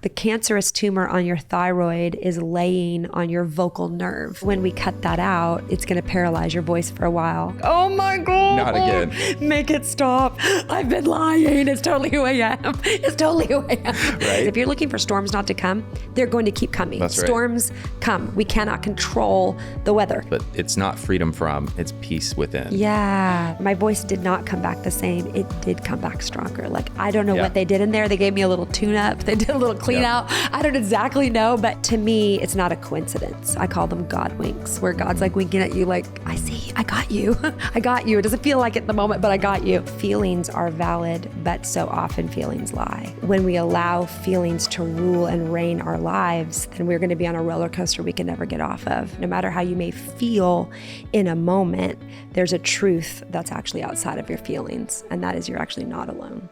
The cancerous tumor on your thyroid is laying on your vocal nerve. When we cut that out, it's going to paralyze your voice for a while. Oh my God. Not again. Make it stop. I've been lying. It's totally who I am. It's totally who I am. Right? If you're looking for storms not to come, they're going to keep coming. That's right. Storms come. We cannot control the weather. But it's not freedom from, it's peace within. Yeah. My voice did not come back the same. It did come back stronger. Like, I don't know what they did in there. They gave me a little tune-up. They did a little clean out. I don't exactly know, but to me, it's not a coincidence. I call them God winks, where God's like winking at you like, I see, I got you. I got you. It doesn't feel like it at the moment, but I got you. Feelings are valid, but so often feelings lie. When we allow feelings to rule and reign our lives, then we're going to be on a roller coaster we can never get off of. No matter how you may feel in a moment, there's a truth that's actually outside of your feelings, and that is you're actually not alone.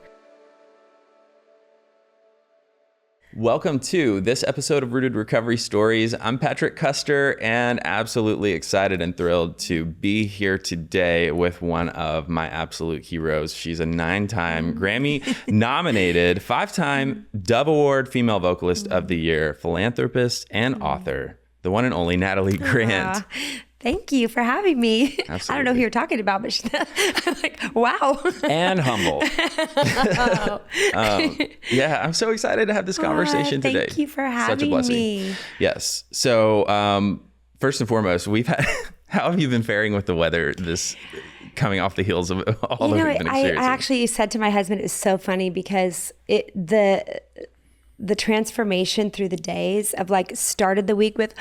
Welcome to this episode of Rooted Recovery Stories. I'm Patrick Custer and absolutely excited and thrilled to be here today with one of my absolute heroes. She's a 9-time Grammy nominated, 5-time Dove Award Female Vocalist of the Year, philanthropist and author, the one and only Natalie Grant. Thank you for having me. Absolutely. I don't know who you're talking about, but I'm like, wow. And humble. Yeah, I'm so excited to have this conversation today. Thank you for having Such a blessing. me. Yes. So first and foremost, how have you been faring with the weather this coming off the heels of all that we've been experiencing? I actually said to my husband, it's so funny because the transformation through the days of like started the week with,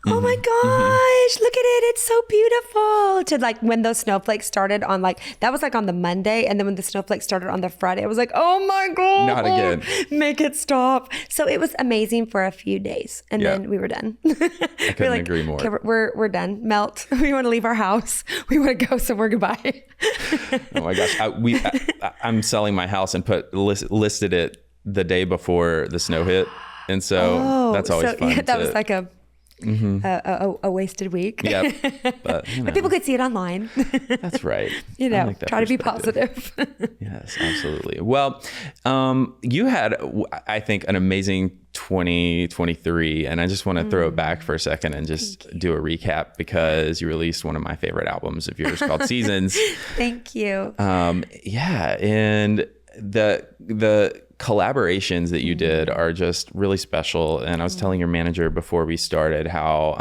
oh my gosh, look at it. It's so beautiful. To like when those snowflakes started on like, that was like on the Monday. And then when the snowflakes started on the Friday, I was like, oh my God. Not again. Make it stop. So it was amazing for a few days. And then we were done. I couldn't agree more. Okay, we're done. We want to leave our house. We want to go somewhere. Goodbye. Oh my gosh. I'm selling my house and listed it the day before the snow hit. And so that's always fun. Yeah, that was like a wasted week. Yep. But people could see it online. That's right. Try to be positive. Yes, absolutely. Well, you had, I think, an amazing 2023, and I just want to throw it back for a second and just do a recap because you released one of my favorite albums of yours called Seasons. Thank you. Yeah, and the collaborations that you did are just really special. And I was telling your manager before we started how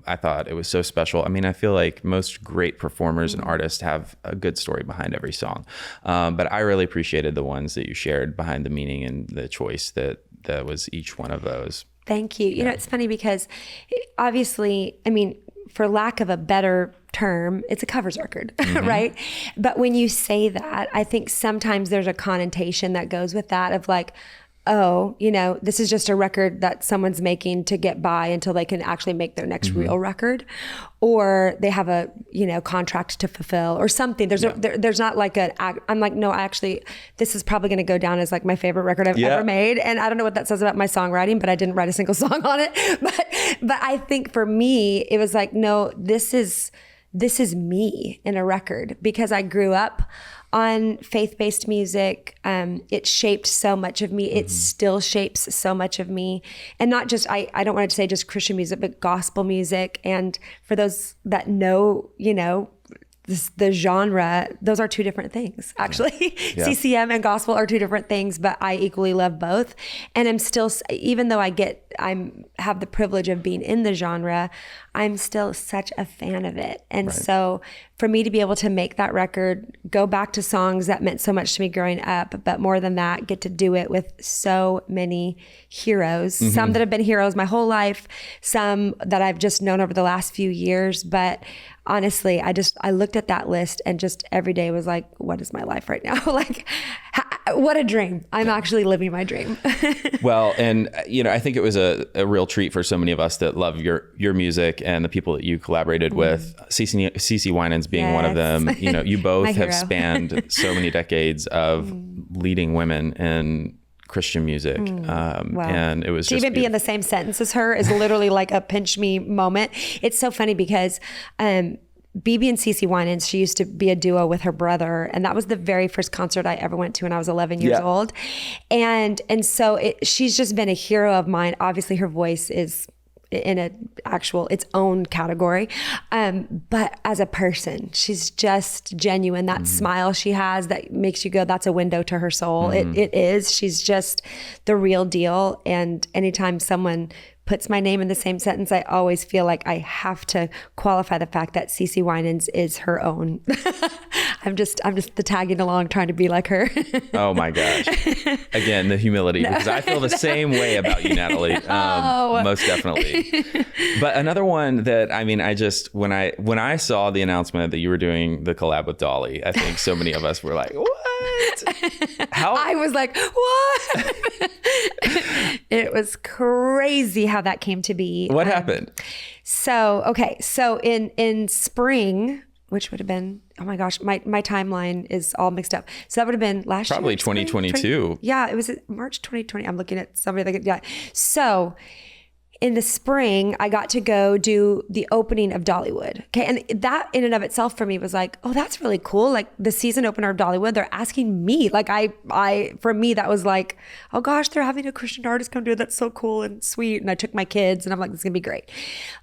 I thought it was so special. I mean, I feel like most great performers and artists have a good story behind every song. But I really appreciated the ones that you shared behind the meaning and the choice that was each one of those. Thank you. You know, it's funny because obviously, I mean, for lack of a better term, it's a covers record, right? But when you say that, I think sometimes there's a connotation that goes with that of like, oh, this is just a record that someone's making to get by until they can actually make their next real record, or they have a, contract to fulfill or something. There's not like I'm like, no, actually, this is probably going to go down as like my favorite record I've ever made. And I don't know what that says about my songwriting, but I didn't write a single song on it. But I think for me, it was like, no, this is me in a record because I grew up on faith-based music. It shaped so much of me. It still shapes so much of me. And not just, I don't want to say just Christian music, but gospel music. And for those that know, the genre, those are two different things, actually. Yeah. CCM and gospel are two different things, but I equally love both. And I'm still, even though I have the privilege of being in the genre, I'm still such a fan of it. And so for me to be able to make that record, go back to songs that meant so much to me growing up, but more than that, get to do it with so many heroes, some that have been heroes my whole life, some that I've just known over the last few years. But honestly, I looked at that list and just every day was like, what is my life right now? Like, what a dream. I'm actually living my dream. Well, and I think it was a real treat for so many of us that love your music and the people that you collaborated with, CeCe Winans being one of them. You both have spanned so many decades of leading women in Christian music. Wow. And it was to just even be in the same sentence as her is literally like a pinch me moment. It's so funny because BB and CeCe Winans, she used to be a duo with her brother. And that was the very first concert I ever went to when I was 11 years old. And so she's just been a hero of mine. Obviously her voice is in its own category. But as a person, she's just genuine. That smile she has that makes you go, that's a window to her soul. It is. She's just the real deal. And anytime someone puts my name in the same sentence, I always feel like I have to qualify the fact that CeCe Winans is her own. I'm just the tagging along trying to be like her. Oh my gosh. Again, the humility, because I feel the same way about you, Natalie. Most definitely. But another one that, I mean, I just, when I saw the announcement that you were doing the collab with Dolly, I think so many of us were like, what? How? I was like, what? It was crazy how that came to be. What happened? So in spring, which would have been, oh my gosh, my timeline is all mixed up. So that would have been last Probably year. 2022. Yeah, it was March 2020. I'm looking at somebody that, yeah. So in the spring, I got to go do the opening of Dollywood. Okay. And that in and of itself for me was like, oh, that's really cool. Like the season opener of Dollywood, they're asking me. Like for me, that was like, oh gosh, they're having a Christian artist come do it. That's so cool and sweet. And I took my kids and I'm like, this is gonna be great.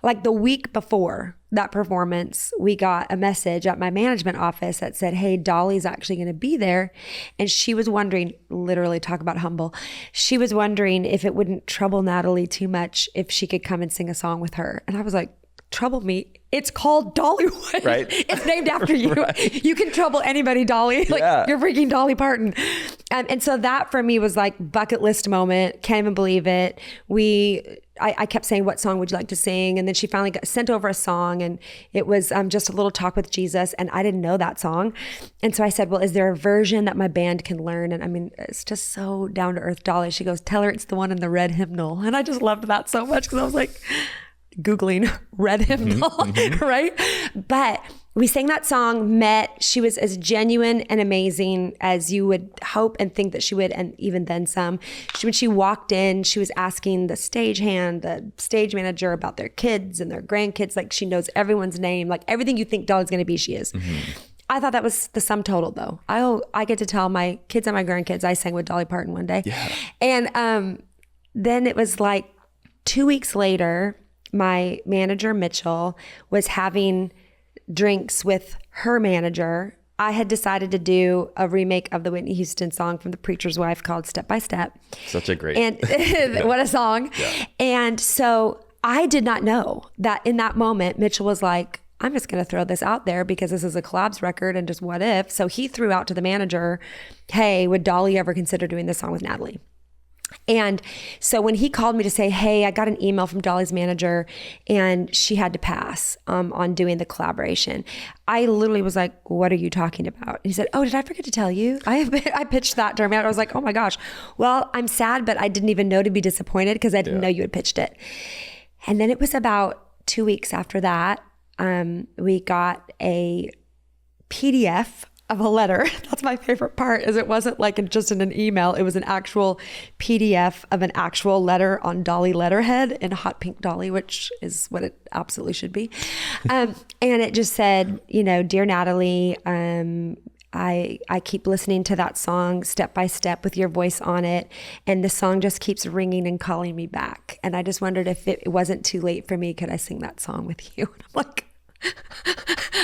Like the week before that performance, we got a message at my management office that said, hey, Dolly's actually going to be there. And she was wondering, literally talk about humble. She was wondering if it wouldn't trouble Natalie too much if she could come and sing a song with her. And I was like, trouble me? It's called Dollywood. Right. It's named after you. Right. You can trouble anybody, Dolly. Like you're freaking Dolly Parton. And so that for me was like bucket list moment. Can't even believe it. I kept saying, what song would you like to sing? And then she finally sent over a song and it was just a little talk with Jesus. And I didn't know that song. And so I said, well, is there a version that my band can learn? And I mean, it's just so down to earth Dolly. She goes, tell her it's the one in the red hymnal. And I just loved that so much because I was like Googling red hymnal, right? But we sang that song, met. She was as genuine and amazing as you would hope and think that she would, and even then some. When she walked in, she was asking the stagehand, the stage manager about their kids and their grandkids. Like she knows everyone's name, like everything you think Dolly's going to be, she is. I thought that was the sum total though. I get to tell my kids and my grandkids I sang with Dolly Parton one day. Yeah. And then it was like 2 weeks later, my manager, Mitchell, was having drinks with her manager. I had decided to do a remake of the Whitney Houston song from The Preacher's Wife called Step by Step. Such a great. And what a song. Yeah. And so I did not know that in that moment, Mitchell was like, I'm just going to throw this out there because this is a collabs record and just what if. So he threw out to the manager, hey, would Dolly ever consider doing this song with Natalie? And so when he called me to say, hey, I got an email from Dolly's manager and she had to pass on doing the collaboration, I literally was like, what are you talking about? And he said, oh, did I forget to tell you? I pitched that during. I was like, oh my gosh. Well, I'm sad, but I didn't even know to be disappointed because I didn't know you had pitched it. And then it was about 2 weeks after that, we got a PDF of a letter. That's my favorite part, is it wasn't like just in an email. It was an actual PDF of an actual letter on Dolly letterhead in hot pink Dolly, which is what it absolutely should be. And it just said, Dear Natalie, I keep listening to that song Step by Step with your voice on it. And the song just keeps ringing and calling me back. And I just wondered if it wasn't too late for me, could I sing that song with you? And I'm like,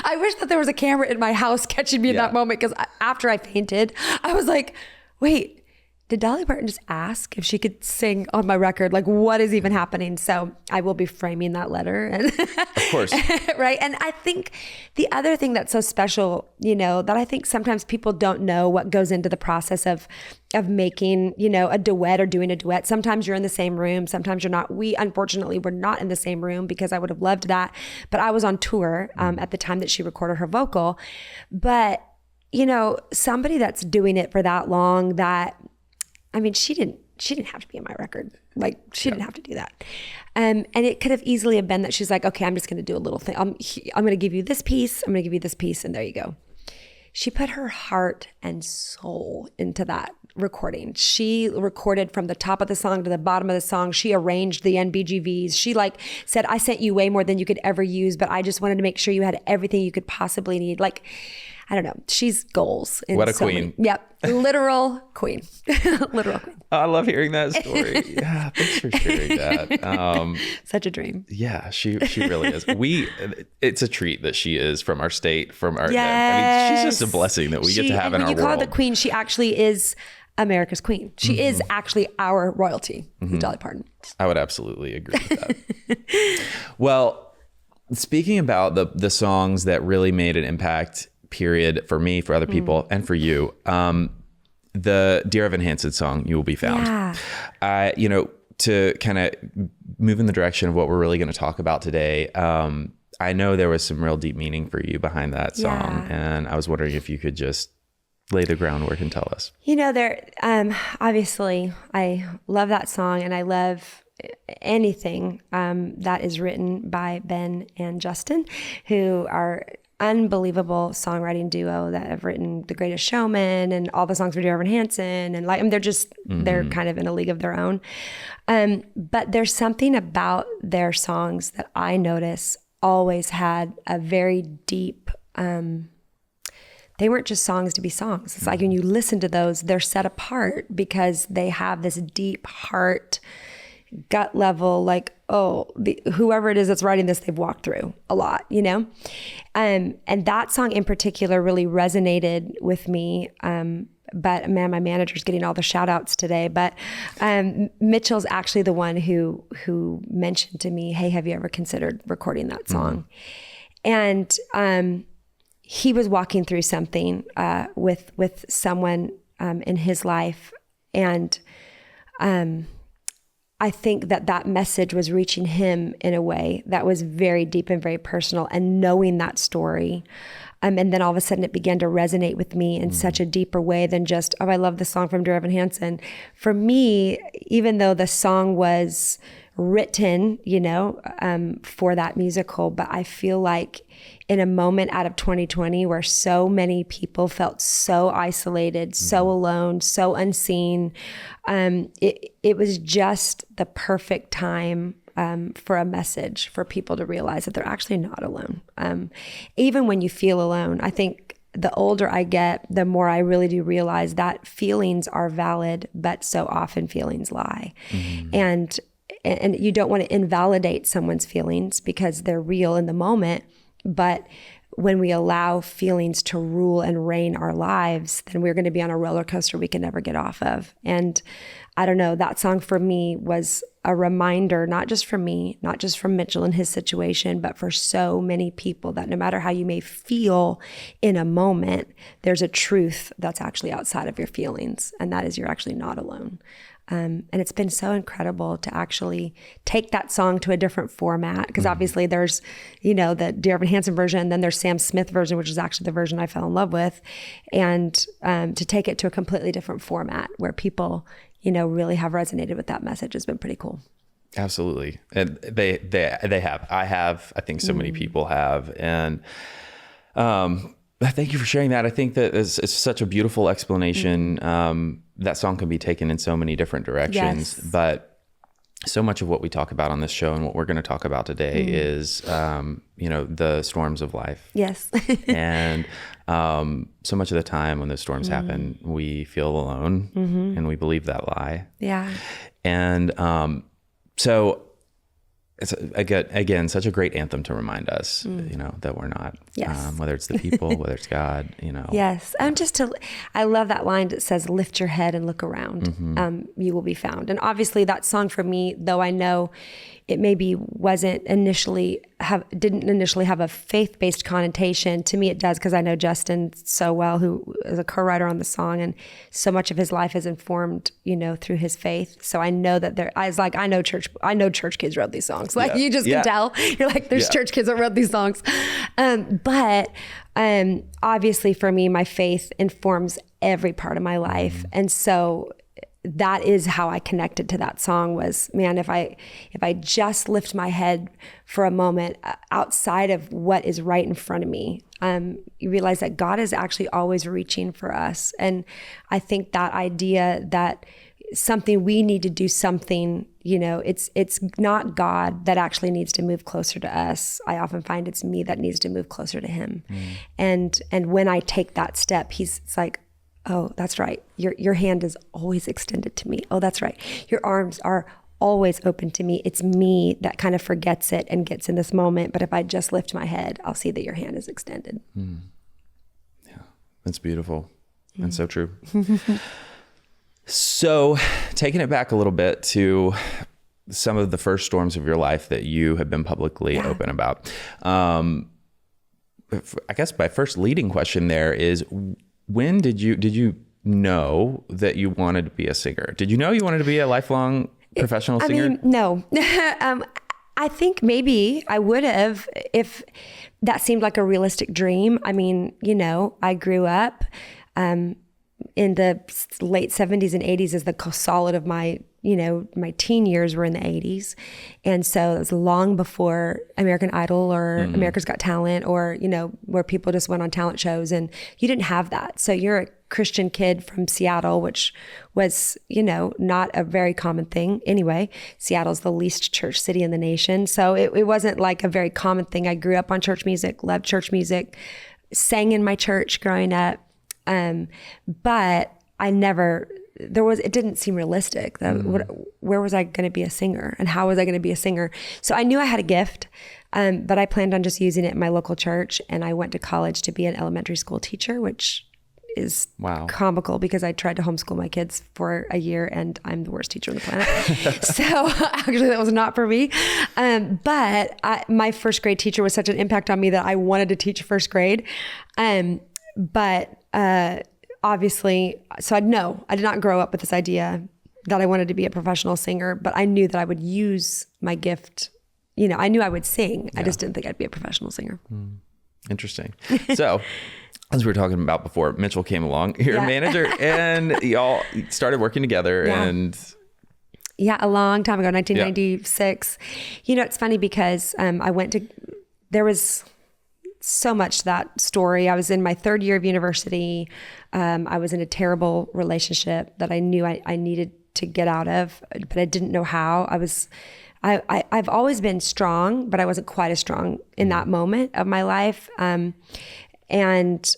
I wish that there was a camera in my house catching me in that moment, because after I fainted, I was like, wait, did Dolly Parton just ask if she could sing on my record? Like, what is even happening? So I will be framing that letter. And of course. Right. And I think the other thing that's so special, that I think sometimes people don't know what goes into the process of making, a duet or doing a duet. Sometimes you're in the same room. Sometimes you're not. We, unfortunately, were not in the same room because I would have loved that. But I was on tour at the time that she recorded her vocal. But, somebody that's doing it for that long, she didn't have to be in my record. Like, she didn't have to do that. And it could have easily have been that she's like, okay, I'm just going to do a little thing. I'm going to give you this piece. I'm going to give you this piece. And there you go. She put her heart and soul into that recording. She recorded from the top of the song to the bottom of the song. She arranged the NBGVs. She like said, I sent you way more than you could ever use, but I just wanted to make sure you had everything you could possibly need. Like, I don't know. She's goals. What a queen. Yep. Literal queen. Literal queen. I love hearing that story. Yeah. Thanks for sharing that. Such a dream. Yeah, she really is. It's a treat that she is from our state, from our, yes. I mean, she's just a blessing that we get to have in our world. When you call her the queen, she actually is America's queen. She is actually our royalty, Dolly Parton. I would absolutely agree with that. Well, speaking about the songs that really made an impact, period, for me, for other people, and for you, the Dear Evan Hansen song, You Will Be Found. Yeah. To kind of move in the direction of what we're really going to talk about today, I know there was some real deep meaning for you behind that song. And I was wondering if you could just lay the groundwork and tell us. Obviously, I love that song, and I love anything that is written by Ben and Justin, who are unbelievable songwriting duo that have written The Greatest Showman and all the songs for Dear Evan Hansen. And they're kind of in a league of their own. But there's something about their songs that I notice always had a very deep, they weren't just songs to be songs. It's like when you listen to those, they're set apart because they have this deep heart, gut level, like, whoever it is that's writing this, they've walked through a lot, and that song in particular really resonated with me. But man, my manager's getting all the shout outs today, but Mitchell's actually the one who mentioned to me, hey, have you ever considered recording that song? And he was walking through something with someone in his life, and I think that message was reaching him in a way that was very deep and very personal. And knowing that story, and then all of a sudden it began to resonate with me in such a deeper way than just, I love the song from Dear Evan Hansen. For me, even though the song was written, for that musical, but I feel like in a moment out of 2020 where so many people felt so isolated, so alone, so unseen, it was just the perfect time for a message for people to realize that they're actually not alone. Even when you feel alone, I think the older I get, the more I really do realize that feelings are valid, but so often feelings lie. And you don't want to invalidate someone's feelings because they're real in the moment. But when we allow feelings to rule and reign our lives, then we're going to be on a roller coaster we can never get off of. And I don't know, that song for me was a reminder, not just for me, not just from Mitchell and his situation, but for so many people that no matter how you may feel in a moment, there's a truth that's actually outside of your feelings. And that is you're actually not alone. And it's been so incredible to actually take that song to a different format, because obviously there's, the Dear Evan Hansen version, then there's Sam Smith version, which is actually the version I fell in love with, and to take it to a completely different format where people, really have resonated with that message has been pretty cool. Absolutely. And they have. I think so many people have. And thank you for sharing that. I think that it's such a beautiful explanation. That song can be taken in so many different directions, but so much of what we talk about on this show and what we're going to talk about today is, the storms of life. Yes. And so much of the time when those storms happen, we feel alone and we believe that lie. Yeah. And so it's again such a great anthem to remind us, that we're not. Yes. Whether it's the people, whether it's God, Yes. I love that line that says, "Lift your head and look around. You will be found." And obviously, that song for me, though I know it maybe didn't initially have a faith-based connotation. To me, it does, because I know Justin so well, who is a co-writer on the song, and so much of his life is informed, through his faith. So I know that I know church kids wrote these songs. Like you just can tell. You're like, there's church kids that wrote these songs. But obviously for me, my faith informs every part of my life. And so that is how I connected to that song was, man, if I just lift my head for a moment outside of what is right in front of me, you realize that God is actually always reaching for us. And I think that idea that something we need to do something, it's not God that actually needs to move closer to us. I often find it's me that needs to move closer to him. And when I take that step, it's like, oh, that's right. Your hand is always extended to me. Oh, that's right. Your arms are always open to me. It's me that kind of forgets it and gets in this moment. But if I just lift my head, I'll see that your hand is extended. Yeah, that's beautiful. And so true. So taking it back a little bit to some of the first storms of your life that you have been publicly open about. I guess my first leading question there is, when did you know that you wanted to be a singer? Did you know you wanted to be a lifelong professional singer? I mean, no. I think maybe I would have if that seemed like a realistic dream. I mean, I grew up in the late 70s and 80s as the solid of my teen years were in the 80s. And so it was long before American Idol or America's Got Talent or, where people just went on talent shows, and you didn't have that. So you're a Christian kid from Seattle, which was, not a very common thing. Anyway, Seattle's the least church city in the nation. So it wasn't like a very common thing. I grew up on church music, loved church music, sang in my church growing up. But it didn't seem realistic. Where was I going to be a singer, and how was I going to be a singer? So I knew I had a gift, but I planned on just using it in my local church. And I went to college to be an elementary school teacher, which is comical because I tried to homeschool my kids for a year and I'm the worst teacher on the planet. So actually that was not for me. But my first grade teacher was such an impact on me that I wanted to teach first grade. But obviously, so I did not grow up with this idea that I wanted to be a professional singer, but I knew that I would use my gift. I knew I would sing. I just didn't think I'd be a professional singer. Interesting. So as we were talking about before, Mitchell came along, your manager, and y'all started working together. And a long time ago, 1996. It's funny because there was so much to that story. I was in my third year of university. I was in a terrible relationship that I knew I needed to get out of, but I didn't know how. I've always been strong, but I wasn't quite as strong in that moment of my life. And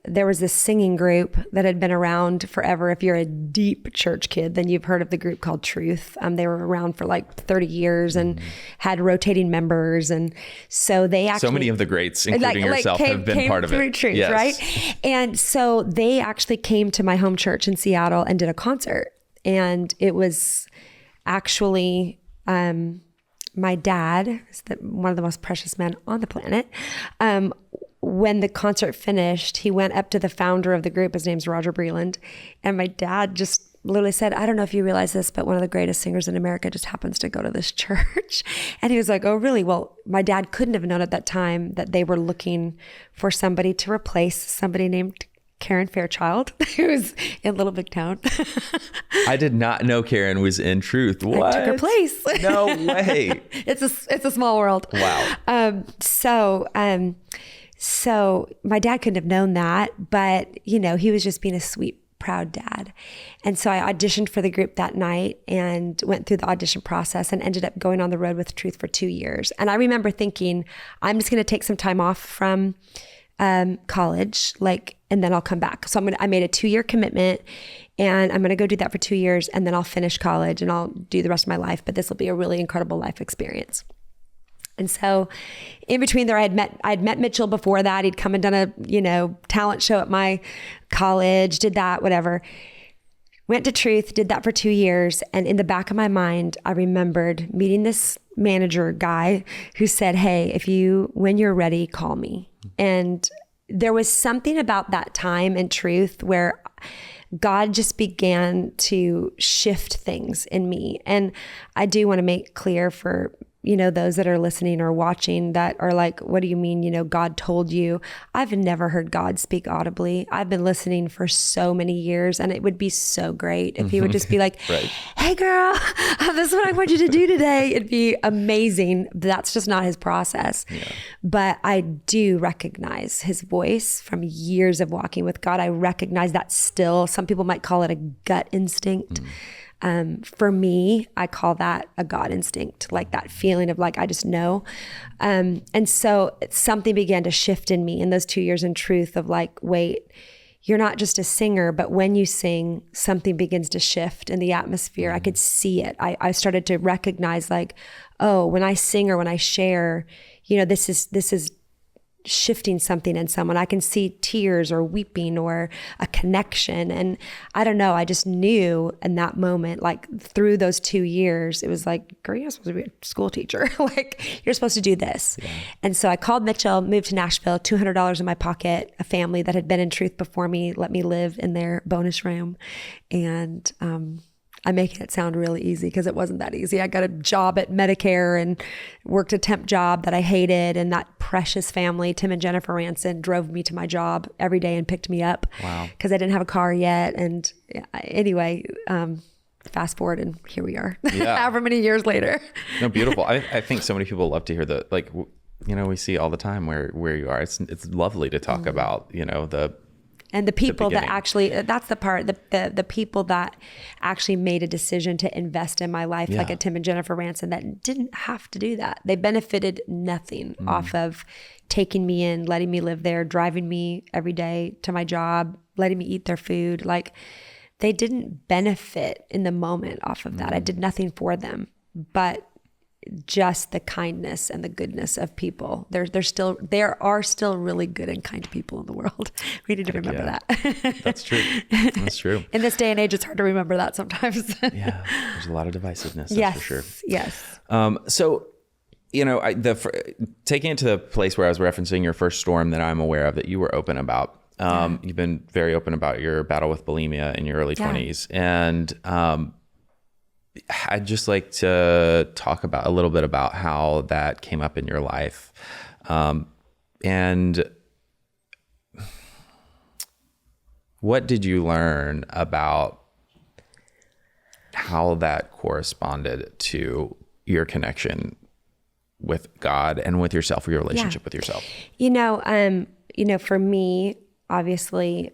there was this singing group that had been around forever. If you're a deep church kid, then you've heard of the group called Truth. They were around for like 30 years and had rotating members. And so they actually... So many of the greats, including yourself, have been part of it. Through Truth, yes. Right? And so they actually came to my home church in Seattle and did a concert. And it was actually... my dad is one of the most precious men on the planet. When the concert finished, he went up to the founder of the group. His name's Roger Breland. And my dad just literally said, I don't know if you realize this, but one of the greatest singers in America just happens to go to this church. And he was like, oh, really? Well, my dad couldn't have known at that time that they were looking for somebody to replace somebody named Karen Fairchild, who's in Little Big Town. I did not know Karen was in Truth. What? I took her place. No way. It's a small world. Wow. So my dad couldn't have known that, but he was just being a sweet, proud dad. And so I auditioned for the group that night and went through the audition process and ended up going on the road with Truth for 2 years. And I remember thinking, I'm just going to take some time off from college, and then I'll come back. So I made a 2-year commitment, and I'm going to go do that for 2 years, and then I'll finish college and I'll do the rest of my life. But this will be a really incredible life experience. And so in between there, I'd met Mitchell before that. He'd come and done a, talent show at my college, did that, whatever. Went to Truth, did that for 2 years. And in the back of my mind, I remembered meeting this manager guy who said, hey, when you're ready, call me. And there was something about that time in Truth where God just began to shift things in me. And I do want to make clear for those that are listening or watching that are like, what do you mean, God told you? I've never heard God speak audibly. I've been listening for so many years, and it would be so great if he would just be like, right. Hey girl, this is what I want you to do today. It'd be amazing. That's just not his process. Yeah. But I do recognize his voice from years of walking with God. I recognize that still. Some people might call it a gut instinct. For me, I call that a God instinct, like that feeling of like, I just know. And so something began to shift in me in those 2 years in truth of like, wait, you're not just a singer, but when you sing, something begins to shift in the atmosphere. I could see it. I started to recognize like, oh, when I sing or when I share, this is shifting something in someone. I can see tears or weeping or a connection. And I don't know, I just knew in that moment, like through those 2 years, it was like, girl, you're supposed to be a school teacher. Like you're supposed to do this. Yeah. And so I called Mitchell, moved to Nashville, $200 in my pocket, a family that had been in truth before me, let me live in their bonus room. And, I'm making it sound really easy because it wasn't that easy. I got a job at Medicare and worked a temp job that I hated. And that precious family, Tim and Jennifer Ranson, drove me to my job every day and picked me up. Wow. Because I didn't have a car yet. And anyway, fast forward and here we are, however many years later. No, beautiful. I think so many people love to hear that. Like, we see all the time where you are. It's lovely to talk about, and the people that actually, that's the part, the people that actually made a decision to invest in my life, like a Tim and Jennifer Ranson, that didn't have to do that. They benefited nothing off of taking me in, letting me live there, driving me every day to my job, letting me eat their food. Like they didn't benefit in the moment off of that. I did nothing for them, but just the kindness and the goodness of people. There are still really good and kind people in the world. We need to remember that. That's true. That's true. In this day and age, it's hard to remember that sometimes. Yeah, there's a lot of divisiveness. That's for sure. Yes. So, taking it to the place where I was referencing your first storm that I'm aware of that you were open about. You've been very open about your battle with bulimia in your early 20s, and I'd just like to talk about a little bit about how that came up in your life. And what did you learn about how that corresponded to your connection with God and with yourself, or your relationship with yourself? For me, obviously,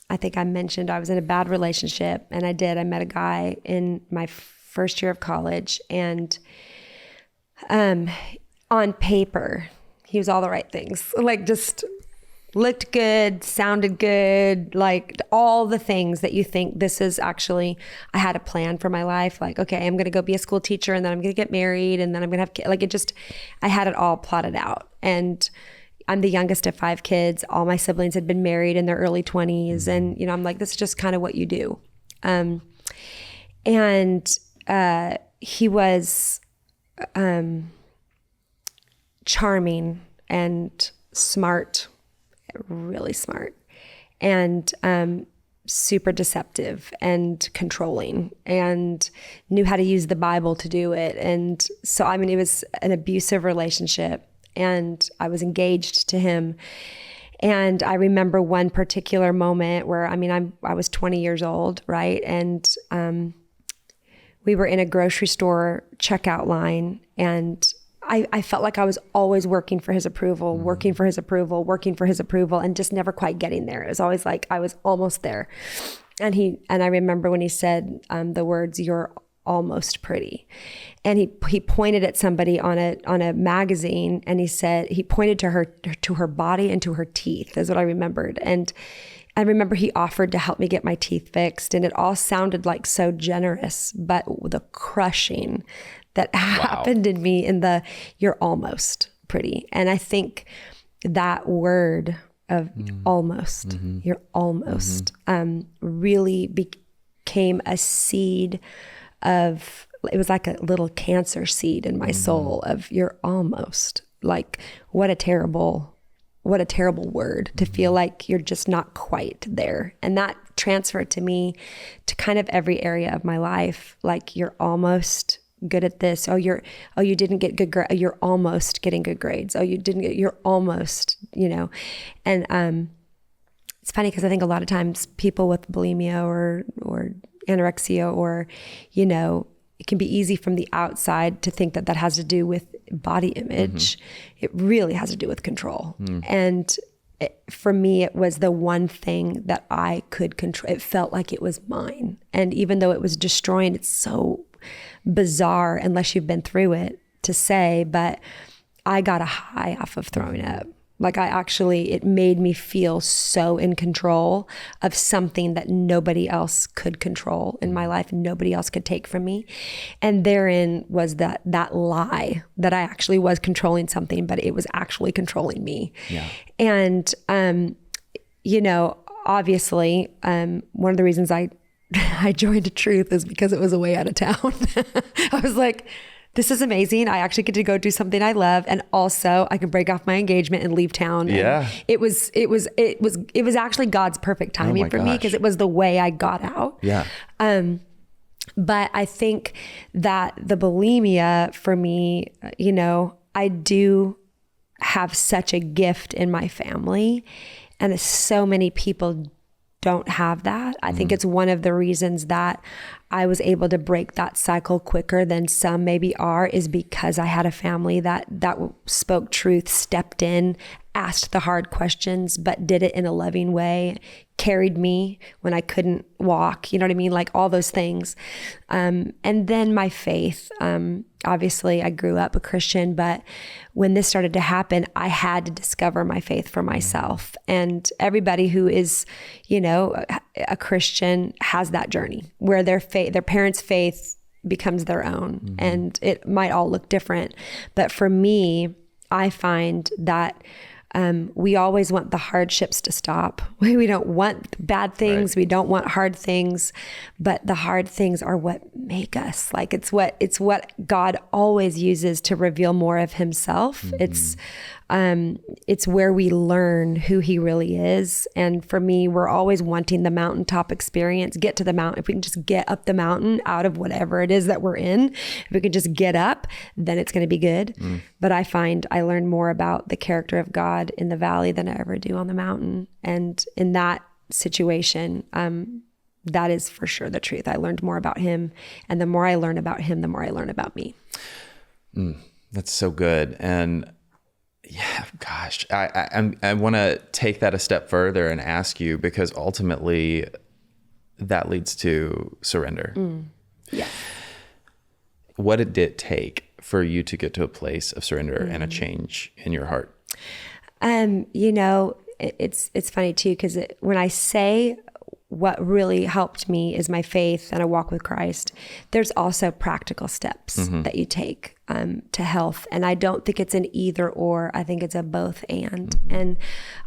I think I mentioned I was in a bad relationship, and I met a guy in my first year of college, and on paper, he was all the right things, like just looked good, sounded good, like all the things that you think this is actually, I had a plan for my life. Like, okay, I'm going to go be a school teacher, and then I'm going to get married, and then I'm going to have kids. Like I had it all plotted out. And I'm the youngest of 5 kids. All my siblings had been married in their early 20s. And, I'm like, this is just kind of what you do. He was charming and smart, really smart, and super deceptive and controlling, and knew how to use the Bible to do it. And so, it was an abusive relationship. And I was engaged to him. And I remember one particular moment where, I was 20 years old, right? And we were in a grocery store checkout line, and I felt like I was always working for his approval, working for his approval, and just never quite getting there. It was always like I was almost there. And I remember when he said the words, "You're almost pretty." And he pointed at somebody on a magazine, and he pointed to her body and to her teeth, is what I remembered. And I remember he offered to help me get my teeth fixed, and it all sounded like so generous, but the crushing that happened in me in the "you're almost pretty." And I think that word of almost, you're almost, really became a seed of, it was like a little cancer seed in my soul of "you're almost." Like, what a terrible word to feel like you're just not quite there. And that transferred to me to kind of every area of my life. Like, you're almost good at this. You didn't get good grades. You're almost getting good grades. You're almost, and it's funny because I think a lot of times people with bulimia or anorexia or, it can be easy from the outside to think that has to do with body image. It really has to do with control. And for me, it was the one thing that I could control. It felt like it was mine. And even though it was destroying, it's so bizarre unless you've been through it to say, but I got a high off of throwing up. Like it made me feel so in control of something that nobody else could control in my life. Nobody else could take from me. And therein was that lie that I actually was controlling something, but it was actually controlling me. Yeah. And, obviously, one of the reasons I joined Truth is because it was a way out of town. I was like, this is amazing. I actually get to go do something I love. And also I can break off my engagement and leave town. Yeah. And it was actually God's perfect timing for me because it was the way I got out. Yeah. But I think that the bulimia for me, I do have such a gift in my family, and so many people don't have that. I think it's one of the reasons that I was able to break that cycle quicker than some maybe are, is because I had a family that spoke truth, stepped in, asked the hard questions, but did it in a loving way, carried me when I couldn't walk, you know what I mean? Like all those things. And then my faith, obviously I grew up a Christian, but when this started to happen, I had to discover my faith for myself. And everybody who is, a Christian has that journey where their parents' faith becomes their own, and it might all look different. But for me, I find that we always want the hardships to stop. We don't want bad things. Right. We don't want hard things, but the hard things are what make us. Like it's what God always uses to reveal more of himself. It's where we learn who he really is. And for me, we're always wanting the mountaintop experience, get to the mountain. If we can just get up the mountain out of whatever it is that we're in, if we can just get up, then it's going to be good. But I find I learn more about the character of God in the valley than I ever do on the mountain. And in that situation, that is for sure the truth. I learned more about him, and the more I learn about him, the more I learn about me. That's so good. And yeah, gosh, I want to take that a step further and ask you, because ultimately that leads to surrender. Yeah. What did it take for you to get to a place of surrender and a change in your heart? It's funny too, because when I say what really helped me is my faith and a walk with Christ, there's also practical steps that you take to health. And I don't think it's an either or. I think it's a both and. And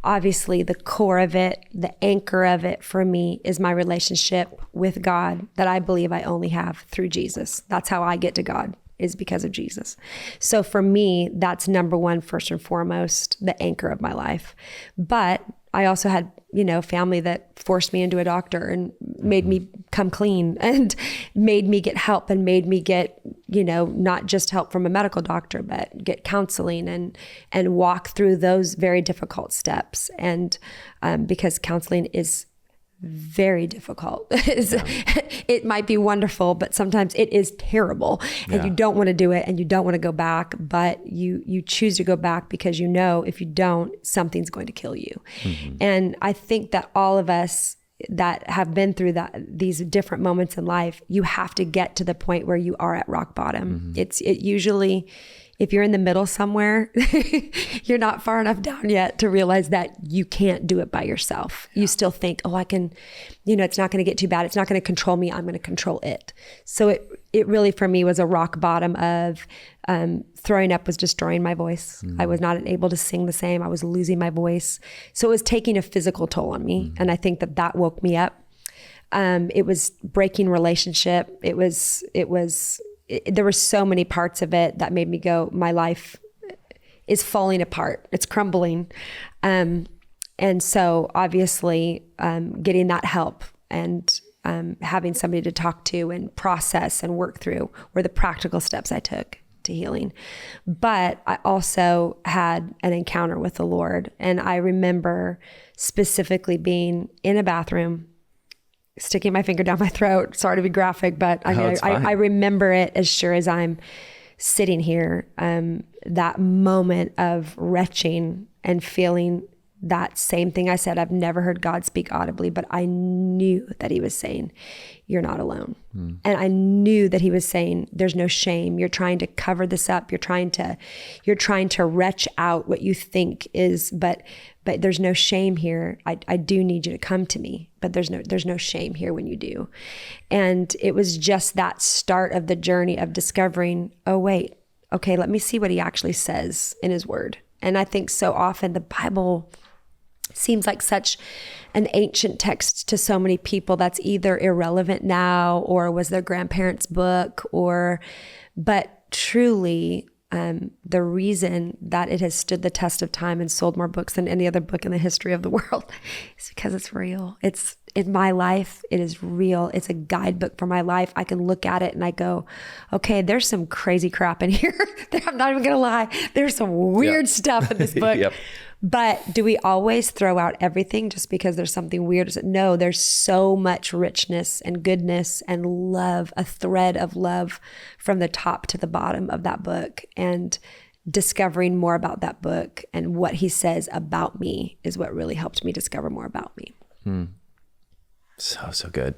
obviously the core of it, the anchor of it for me is my relationship with God that I believe I only have through Jesus. That's how I get to God, is because of Jesus. So for me, that's number one, first and foremost, the anchor of my life. But I also had, family that forced me into a doctor and made me come clean and made me get help and made me get, not just help from a medical doctor, but get counseling and walk through those very difficult steps. And because counseling is very difficult. It might be wonderful, but sometimes it is terrible, and you don't want to do it and you don't want to go back, but you choose to go back because if you don't, something's going to kill you. And I think that all of us that have been through these different moments in life, you have to get to the point where you are at rock bottom. It usually, if you're in the middle somewhere, you're not far enough down yet to realize that you can't do it by yourself. You still think, I can, it's not going to get too bad. It's not going to control me. I'm going to control it. So it really, for me, was a rock bottom of throwing up was destroying my voice. I was not able to sing the same. I was losing my voice. So it was taking a physical toll on me. And I think that woke me up. It was breaking relationship. There were so many parts of it that made me go, my life is falling apart. It's crumbling. And so obviously, getting that help and having somebody to talk to and process and work through were the practical steps I took to healing. But I also had an encounter with the Lord. And I remember specifically being in a bathroom, sticking my finger down my throat. Sorry to be graphic, but I remember it as sure as I'm sitting here, that moment of retching and feeling that same thing I said. I've never heard God speak audibly, but I knew that he was saying, you're not alone. And I knew that he was saying, there's no shame. You're trying to cover this up. You're trying to retch out what you think is, but there's no shame here. I do need you to come to me, but there's no shame here when you do. And it was just that start of the journey of discovering, oh wait, okay, let me see what he actually says in his word. And I think so often the Bible seems like such an ancient text to so many people that's either irrelevant now or was their grandparents' book, but truly the reason that it has stood the test of time and sold more books than any other book in the history of the world is because it's real. It's in my life. It is real. It's a guidebook for my life. I can look at it and I go, okay, there's some crazy crap in here. I'm not even going to lie. There's some weird stuff in this book. But do we always throw out everything just because there's something weird? No, there's so much richness and goodness and love, a thread of love from the top to the bottom of that book. And discovering more about that book and what he says about me is what really helped me discover more about me. So good.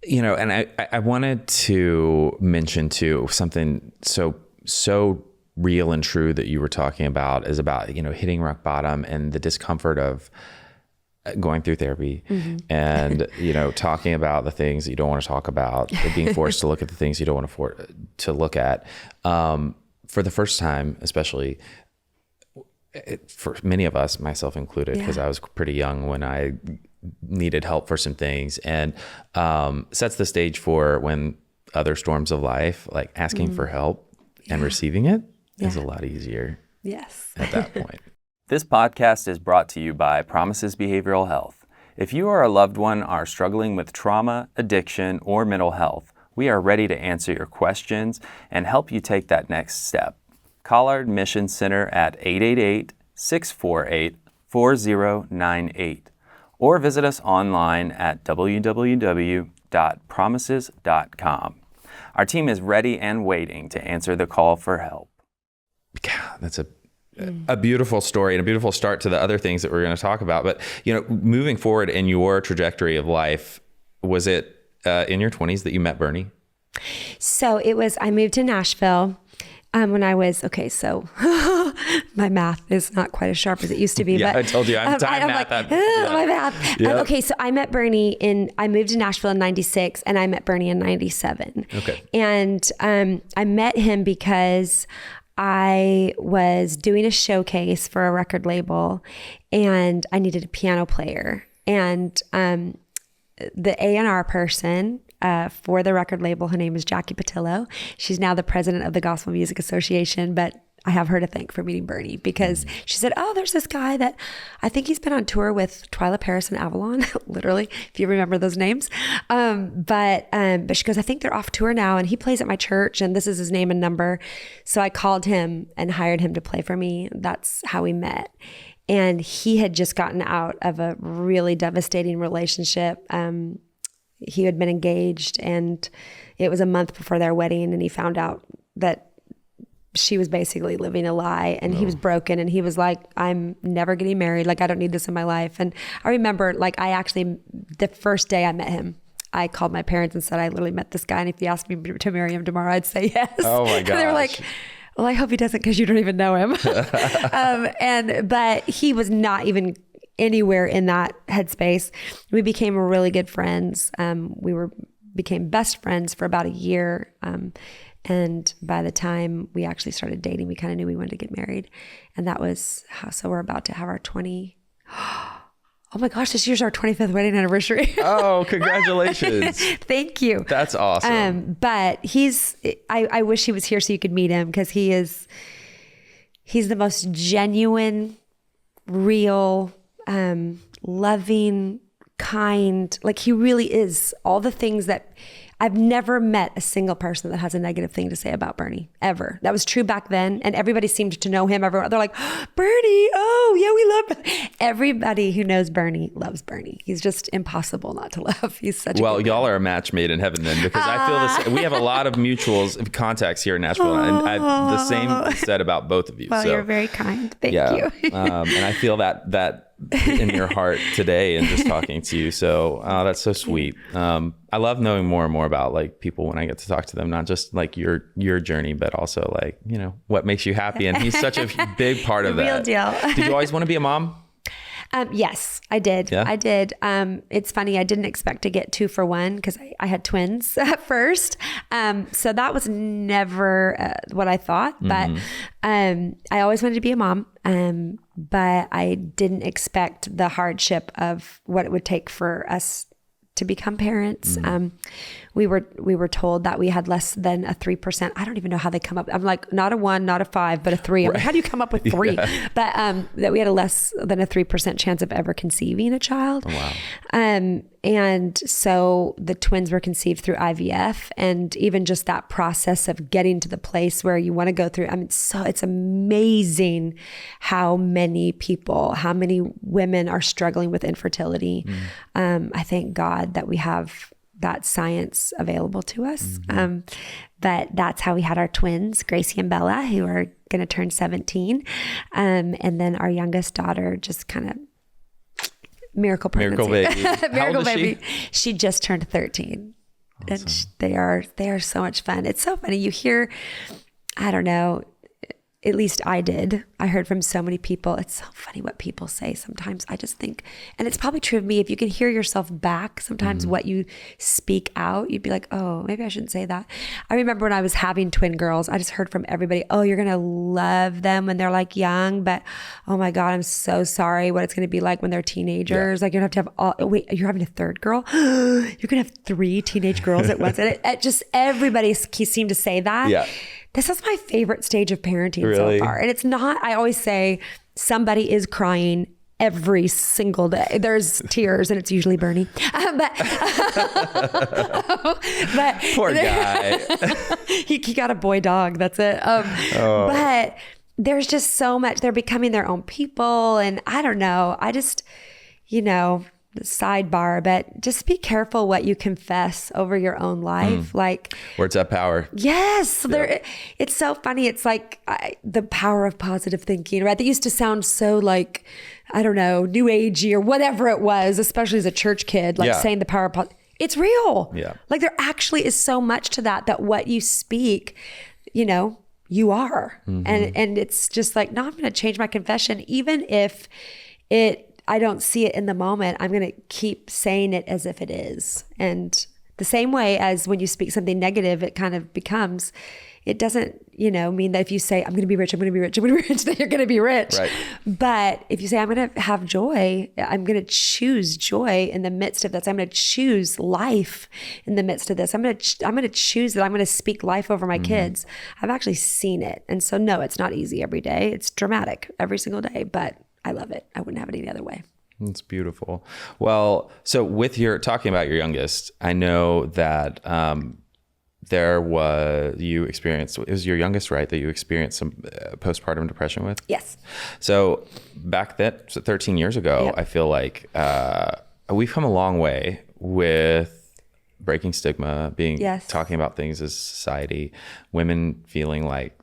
You know, and I wanted to mention too, something so real and true that you were talking about is about, you know, hitting rock bottom and the discomfort of going through therapy and, you know, talking about the things that you don't want to talk about, being forced to look at the things you don't want to look at. For the first time, especially for many of us, myself included, because I was pretty young when I needed help for some things, and sets the stage for when other storms of life, like asking for help and receiving it, is a lot easier. Yes. At that point. This podcast is brought to you by Promises Behavioral Health. If you or a loved one are struggling with trauma, addiction, or mental health, we are ready to answer your questions and help you take that next step. Call our admission center at 888-648-4098 or visit us online at www.promises.com. Our team is ready and waiting to answer the call for help. God, that's a beautiful story and a beautiful start to the other things that we're going to talk about. But, you know, moving forward in your trajectory of life, was it in your 20s that you met Bernie? So I moved to Nashville when I was, so my math is not quite as sharp as it used to be. Yeah, but I told you, I'm time math. My math. Yep. So I met Bernie I moved to Nashville in 96 and I met Bernie in 97. Okay. And I met him because I was doing a showcase for a record label and I needed a piano player. And the A&R person for the record label, her name is Jackie Patillo. She's now the president of the Gospel Music Association, but I have her to thank for meeting Bernie because she said, oh, there's this guy that I think he's been on tour with Twyla Paris and Avalon, literally, if you remember those names. But she goes, I think they're off tour now and he plays at my church and this is his name and number. So I called him and hired him to play for me. That's how we met. And he had just gotten out of a really devastating relationship. He had been engaged and it was a month before their wedding and he found out that she was basically living a lie and he was broken and he was like, I'm never getting married. Like, I don't need this in my life. And I remember the first day I met him, I called my parents and said, I literally met this guy. And if you asked me to marry him tomorrow, I'd say yes. Oh my gosh. And they were like, well, I hope he doesn't because you don't even know him. But he was not even anywhere in that headspace. We became really good friends. Became best friends for about a year. And by the time we actually started dating, we kind of knew we wanted to get married. And that was so we're about to have our oh my gosh, this year's our 25th wedding anniversary. Oh, congratulations. Thank you. That's awesome. But I wish he was here so you could meet him because he's the most genuine, real, loving, kind. Like he really is all the things that I've never met a single person that has a negative thing to say about Bernie, ever. That was true back then. And everybody seemed to know him. They're like, Bernie, oh yeah, we love Bernie. Everybody who knows Bernie loves Bernie. He's just impossible not to love. He's such a good y'all are a match made in heaven then, because I feel this. We have a lot of mutuals, contacts here in Nashville, and the same said about both of you. Well, so you're very kind. Thank you. And I feel that in your heart today and just talking to you. So that's so sweet. I love knowing more and more about like people when I get to talk to them, not just like your journey, but also like, you know, what makes you happy. And he's such a big part of that. Real deal. Did you always want to be a mom? Yes, I did. Yeah? I did. It's funny. I didn't expect to get 2 for 1 because I had twins at first. So that was never what I thought. But I always wanted to be a mom. But I didn't expect the hardship of what it would take for us to become parents. We were told that we had less than a 3%. I don't even know how they come up. I'm like, not a 1, not a 5, but a 3. I'm like, how do you come up with 3? Yeah. But that we had a less than a 3% chance of ever conceiving a child. Oh, wow. And so the twins were conceived through IVF, and even just that process of getting to the place where you want to go through. I mean, it's amazing how many women are struggling with infertility. I thank God that we have that science available to us. But that's how we had our twins, Gracie and Bella, who are going to turn 17. And then our youngest daughter just kind of miracle pregnancy. Miracle baby. Miracle baby. She just turned 13. Awesome. And they are so much fun. It's so funny. You hear, I don't know, at least I did. I heard from so many people. It's so funny what people say sometimes. I just think, and it's probably true of me, if you can hear yourself back, sometimes what you speak out, you'd be like, oh, maybe I shouldn't say that. I remember when I was having twin girls, I just heard from everybody, oh, you're going to love them when they're like young, but oh my God, I'm so sorry what it's going to be like when they're teenagers. Yeah. Like you're going to have wait, you're having a third girl? You're going to have 3 teenage girls at once. And it just, everybody seemed to say that. Yeah. This is my favorite stage of parenting really? So far. And it's not, I always say somebody is crying every single day. There's tears and it's usually Bernie. But poor guy. he got a boy dog. That's it. But there's just so much, they're becoming their own people. And I don't know, I just, sidebar, but just be careful what you confess over your own life. Like words have power. Yes. Yep. It's so funny. It's like the power of positive thinking, right? That used to sound so like, I don't know, new agey or whatever it was, especially as a church kid, like saying the power of it's real. Yeah. Like there actually is so much to that what you speak, you are. And it's just like, no, I'm going to change my confession. Even if I don't see it in the moment, I'm going to keep saying it as if it is. And the same way as when you speak something negative, it kind of becomes, it doesn't, mean that if you say, I'm going to be rich, I'm going to be rich, I'm going to be rich, then you're going to be rich. Right. But if you say, I'm going to have joy, I'm going to choose joy in the midst of this. I'm going to choose life in the midst of this. I'm going to choose that I'm going to speak life over my kids. I've actually seen it. And so no, it's not easy every day. It's dramatic every single day, but I love it. I wouldn't have it any other way. That's beautiful. Well, so with talking about your youngest, I know that it was your youngest, right, that you experienced some postpartum depression with? Yes. So back then, 13 years ago, yep. I feel like we've come a long way with breaking stigma, talking about things as society, women feeling like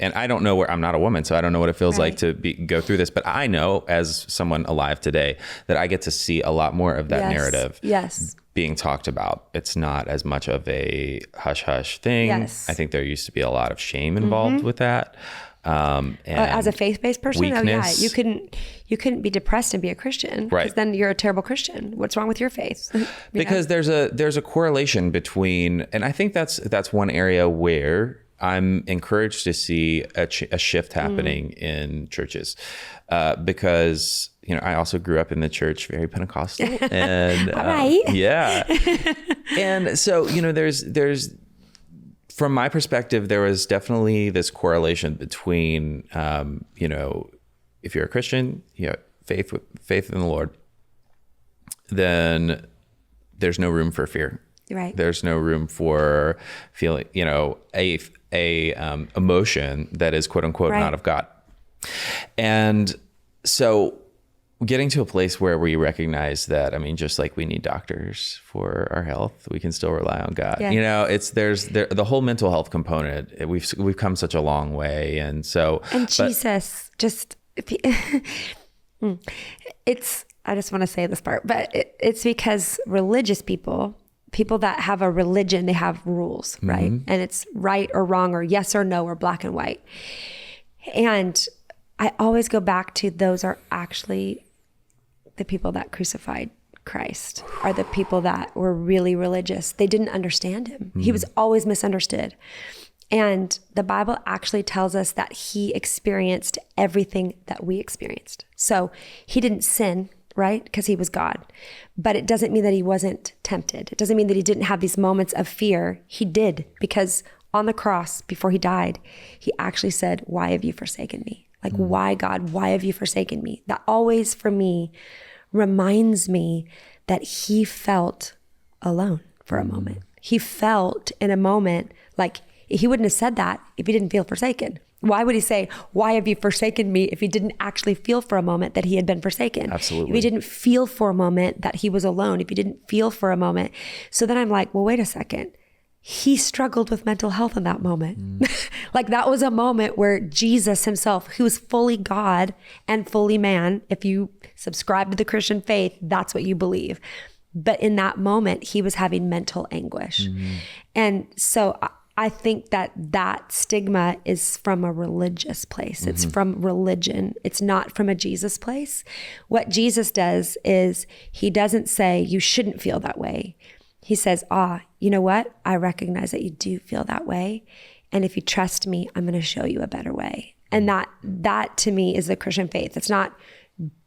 and I don't know I'm not a woman, so I don't know what it feels like to go through this, but I know as someone alive today that I get to see a lot more of that narrative being talked about. It's not as much of a hush-hush thing. Yes. I think there used to be a lot of shame involved with that. And as a faith-based person, weakness. You couldn't be depressed and be a Christian, right? Because then you're a terrible Christian. What's wrong with your faith? Because there's a correlation between, and I think that's one area where I'm encouraged to see a shift happening in churches, because I also grew up in the church, very Pentecostal, and all right. Yeah, and so there's from my perspective, there was definitely this correlation between if you're a Christian, faith in the Lord, then there's no room for fear. Right. There's no room for feeling, a emotion that is quote unquote not of God. And so getting to a place where we recognize that, just like we need doctors for our health, we can still rely on God. Yeah. There's the whole mental health component. We've come such a long way. And so, Jesus just, I just want to say this part, but it's because religious people that have a religion, they have rules, right? And it's right or wrong or yes or no or black and white. And I always go back to those are actually the people that crucified Christ, are the people that were really religious. They didn't understand him. He was always misunderstood. And the Bible actually tells us that he experienced everything that we experienced. So he didn't sin, right? Because he was God. But it doesn't mean that he wasn't tempted. It doesn't mean that he didn't have these moments of fear. He did, because on the cross, before he died, he actually said, why have you forsaken me? Like, why, God, why have you forsaken me? That always, for me, reminds me that he felt alone for a moment. He felt in a moment like he wouldn't have said that if he didn't feel forsaken. Why would he say, why have you forsaken me, if he didn't actually feel for a moment that he had been forsaken? Absolutely. If he didn't feel for a moment that he was alone, if he didn't feel for a moment. So then I'm like, well, wait a second. He struggled with mental health in that moment. Like, that was a moment where Jesus himself, who was fully God and fully man, if you subscribe to the Christian faith, that's what you believe. But in that moment, he was having mental anguish. And so I think that stigma is from a religious place. It's from religion. It's not from a Jesus place. What Jesus does is he doesn't say you shouldn't feel that way. He says, you know what? I recognize that you do feel that way. And if you trust me, I'm going to show you a better way. And that to me is the Christian faith. It's not,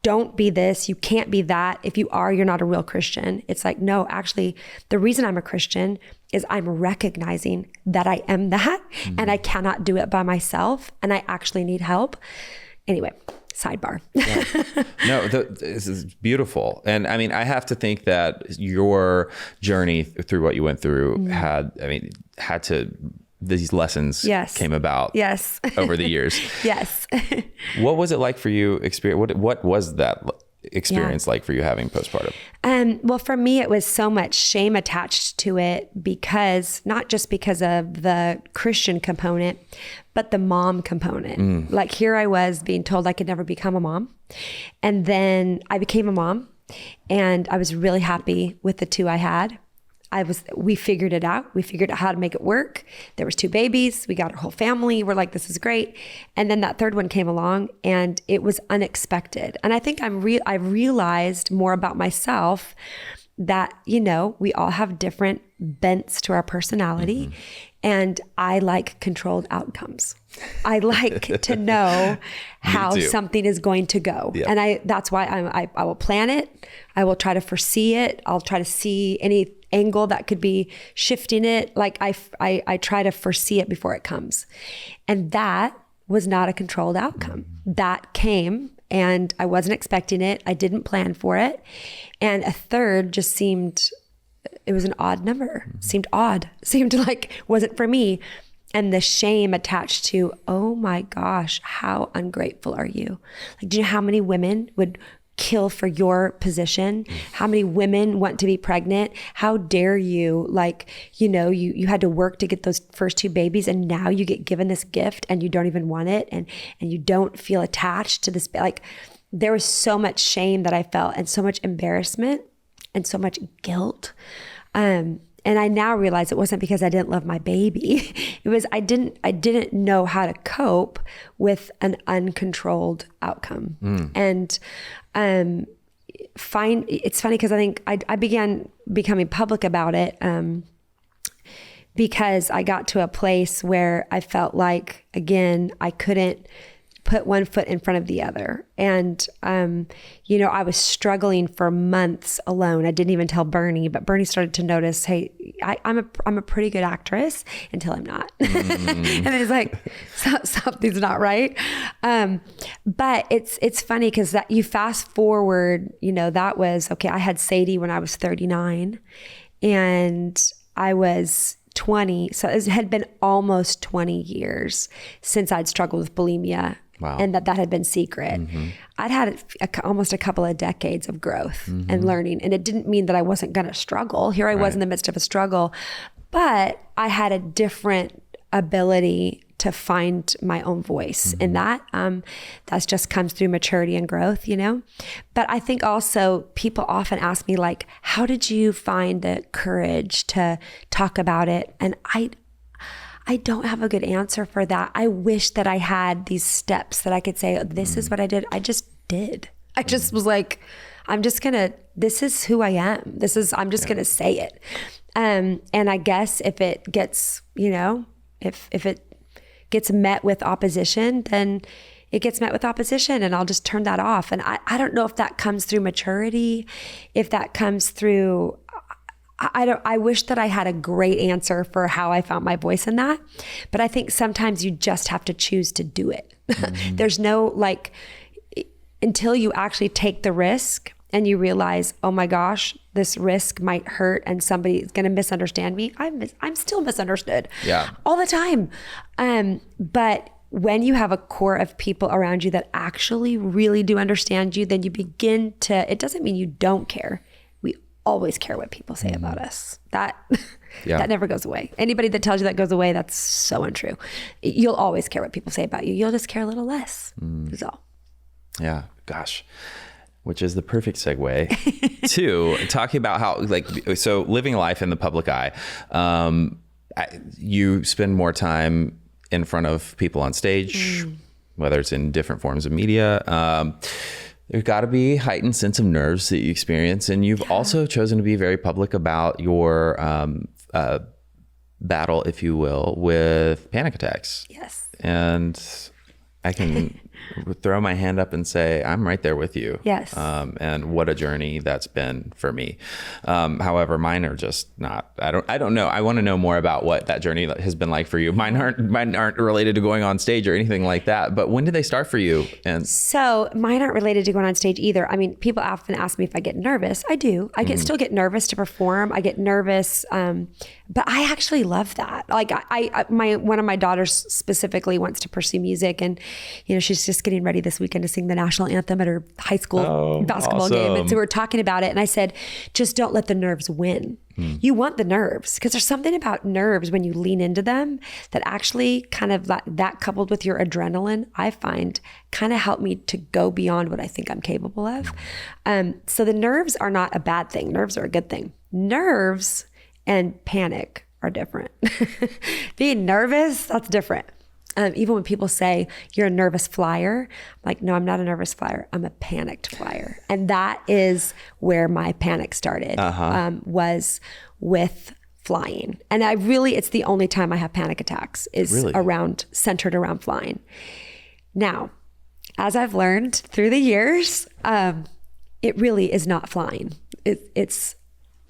don't be this, you can't be that. If you are, you're not a real Christian. It's like, no, actually, the reason I'm a Christian is I'm recognizing that I am that and I cannot do it by myself and I actually need help. Anyway, sidebar. No, this is beautiful. And I have to think that your journey through what you went through these lessons came about over the years. Yes. What was it like for you? What was that experience like for you having postpartum? Well, for me, it was so much shame attached to it, because not just because of the Christian component, but the mom component. Like, here I was being told I could never become a mom. And then I became a mom, and I was really happy with the two I had. We figured it out. We figured out how to make it work. There was 2 babies. We got our whole family. We're like, this is great. And then that third one came along, and it was unexpected. And I think I realized more about myself that, we all have different bents to our personality. And I like controlled outcomes. I like to know how something is going to go. Yeah. And that's why I will plan it. I will try to foresee it. I'll try to see any angle that could be shifting it. Like, I try to foresee it before it comes. And that was not a controlled outcome. That came, and I wasn't expecting it. I didn't plan for it. And a third just seemed, it was an odd number. Seemed odd. Seemed like wasn't for me. And the shame attached to, oh my gosh, how ungrateful are you? Like, do you know how many women would kill for your position? How many women want to be pregnant? How dare you? Like, you had to work to get those first 2 babies, and now you get given this gift and you don't even want it, and you don't feel attached to this. Like, there was so much shame that I felt, and so much embarrassment and so much guilt. And I now realize it wasn't because I didn't love my baby. It was I didn't know how to cope with an uncontrolled outcome. And it's funny because I think I began becoming public about it because I got to a place where I felt like, again, I couldn't put one foot in front of the other. And, you know, I was struggling for months alone. I didn't even tell Bernie, but Bernie started to notice, hey, I'm a pretty good actress until I'm not. And he's like, something's not right. But it's funny because that you fast forward, you know, that was, okay, I had Sadie when I was 39 and I was 20. So it had been almost 20 years since I'd struggled with bulimia. Wow. And that had been secret. I'd had almost a couple of decades of growth and learning. And it didn't mean that I wasn't going to struggle. Here I was in the midst of a struggle, but I had a different ability to find my own voice in that. That's just comes through maturity and growth, you know? But I think also people often ask me like, how did you find the courage to talk about it? And I don't have a good answer for that. I wish that I had these steps that I could say, this is what I did. I just did. I just was like, this is who I am. I'm just going to say it. And I guess if it gets, you know, if it gets met with opposition, then it gets met with opposition and I'll just turn that off. And I don't know if that comes through maturity, if that comes through, I wish that I had a great answer for how I found my voice in that. But I think sometimes you just have to choose to do it. There's no like, until you actually take the risk and you realize, oh my gosh, this risk might hurt and somebody is going to misunderstand me. I'm still misunderstood all the time. But when you have a core of people around you that actually really do understand you, then you begin to, it doesn't mean you don't care. We always care what people say about us. That never goes away. Anybody that tells you that goes away, that's so untrue. You'll always care what people say about you. You'll just care a little less. That's all. Yeah. Gosh. Which is the perfect segue to talking about how, like, so living life in the public eye, you spend more time in front of people on stage, whether it's in different forms of media. There's got to be a heightened sense of nerves that you experience. And you've also chosen to be very public about your battle, if you will, with panic attacks. Yes. And I can throw my hand up and say, I'm right there with you. Yes. And what a journey that's been for me. However, mine are just not, I don't know. I want to know more about what that journey has been like for you. Mine aren't related to going on stage or anything like that, but when did they start for you? And so mine aren't related to going on stage either. I mean, people often ask me if I get nervous. I do. I still get nervous to perform. I get nervous. But I actually love that. Like one of my daughters specifically wants to pursue music, and you know, she's just getting ready this weekend to sing the national anthem at her high school basketball game. And so we were talking about it, and I said, just don't let the nerves win. You want the nerves, because there's something about nerves when you lean into them that actually kind of that coupled with your adrenaline, I find kind of help me to go beyond what I think I'm capable of. So the nerves are not a bad thing. Nerves are a good thing. Nerves and panic are different. Being nervous, that's different. Even when people say you're a nervous flyer, I'm like, no, I'm not a nervous flyer. I'm a panicked flyer. And that is where my panic started, was with flying. And it's the only time I have panic attacks is centered around flying. Now, as I've learned through the years, it really is not flying. It's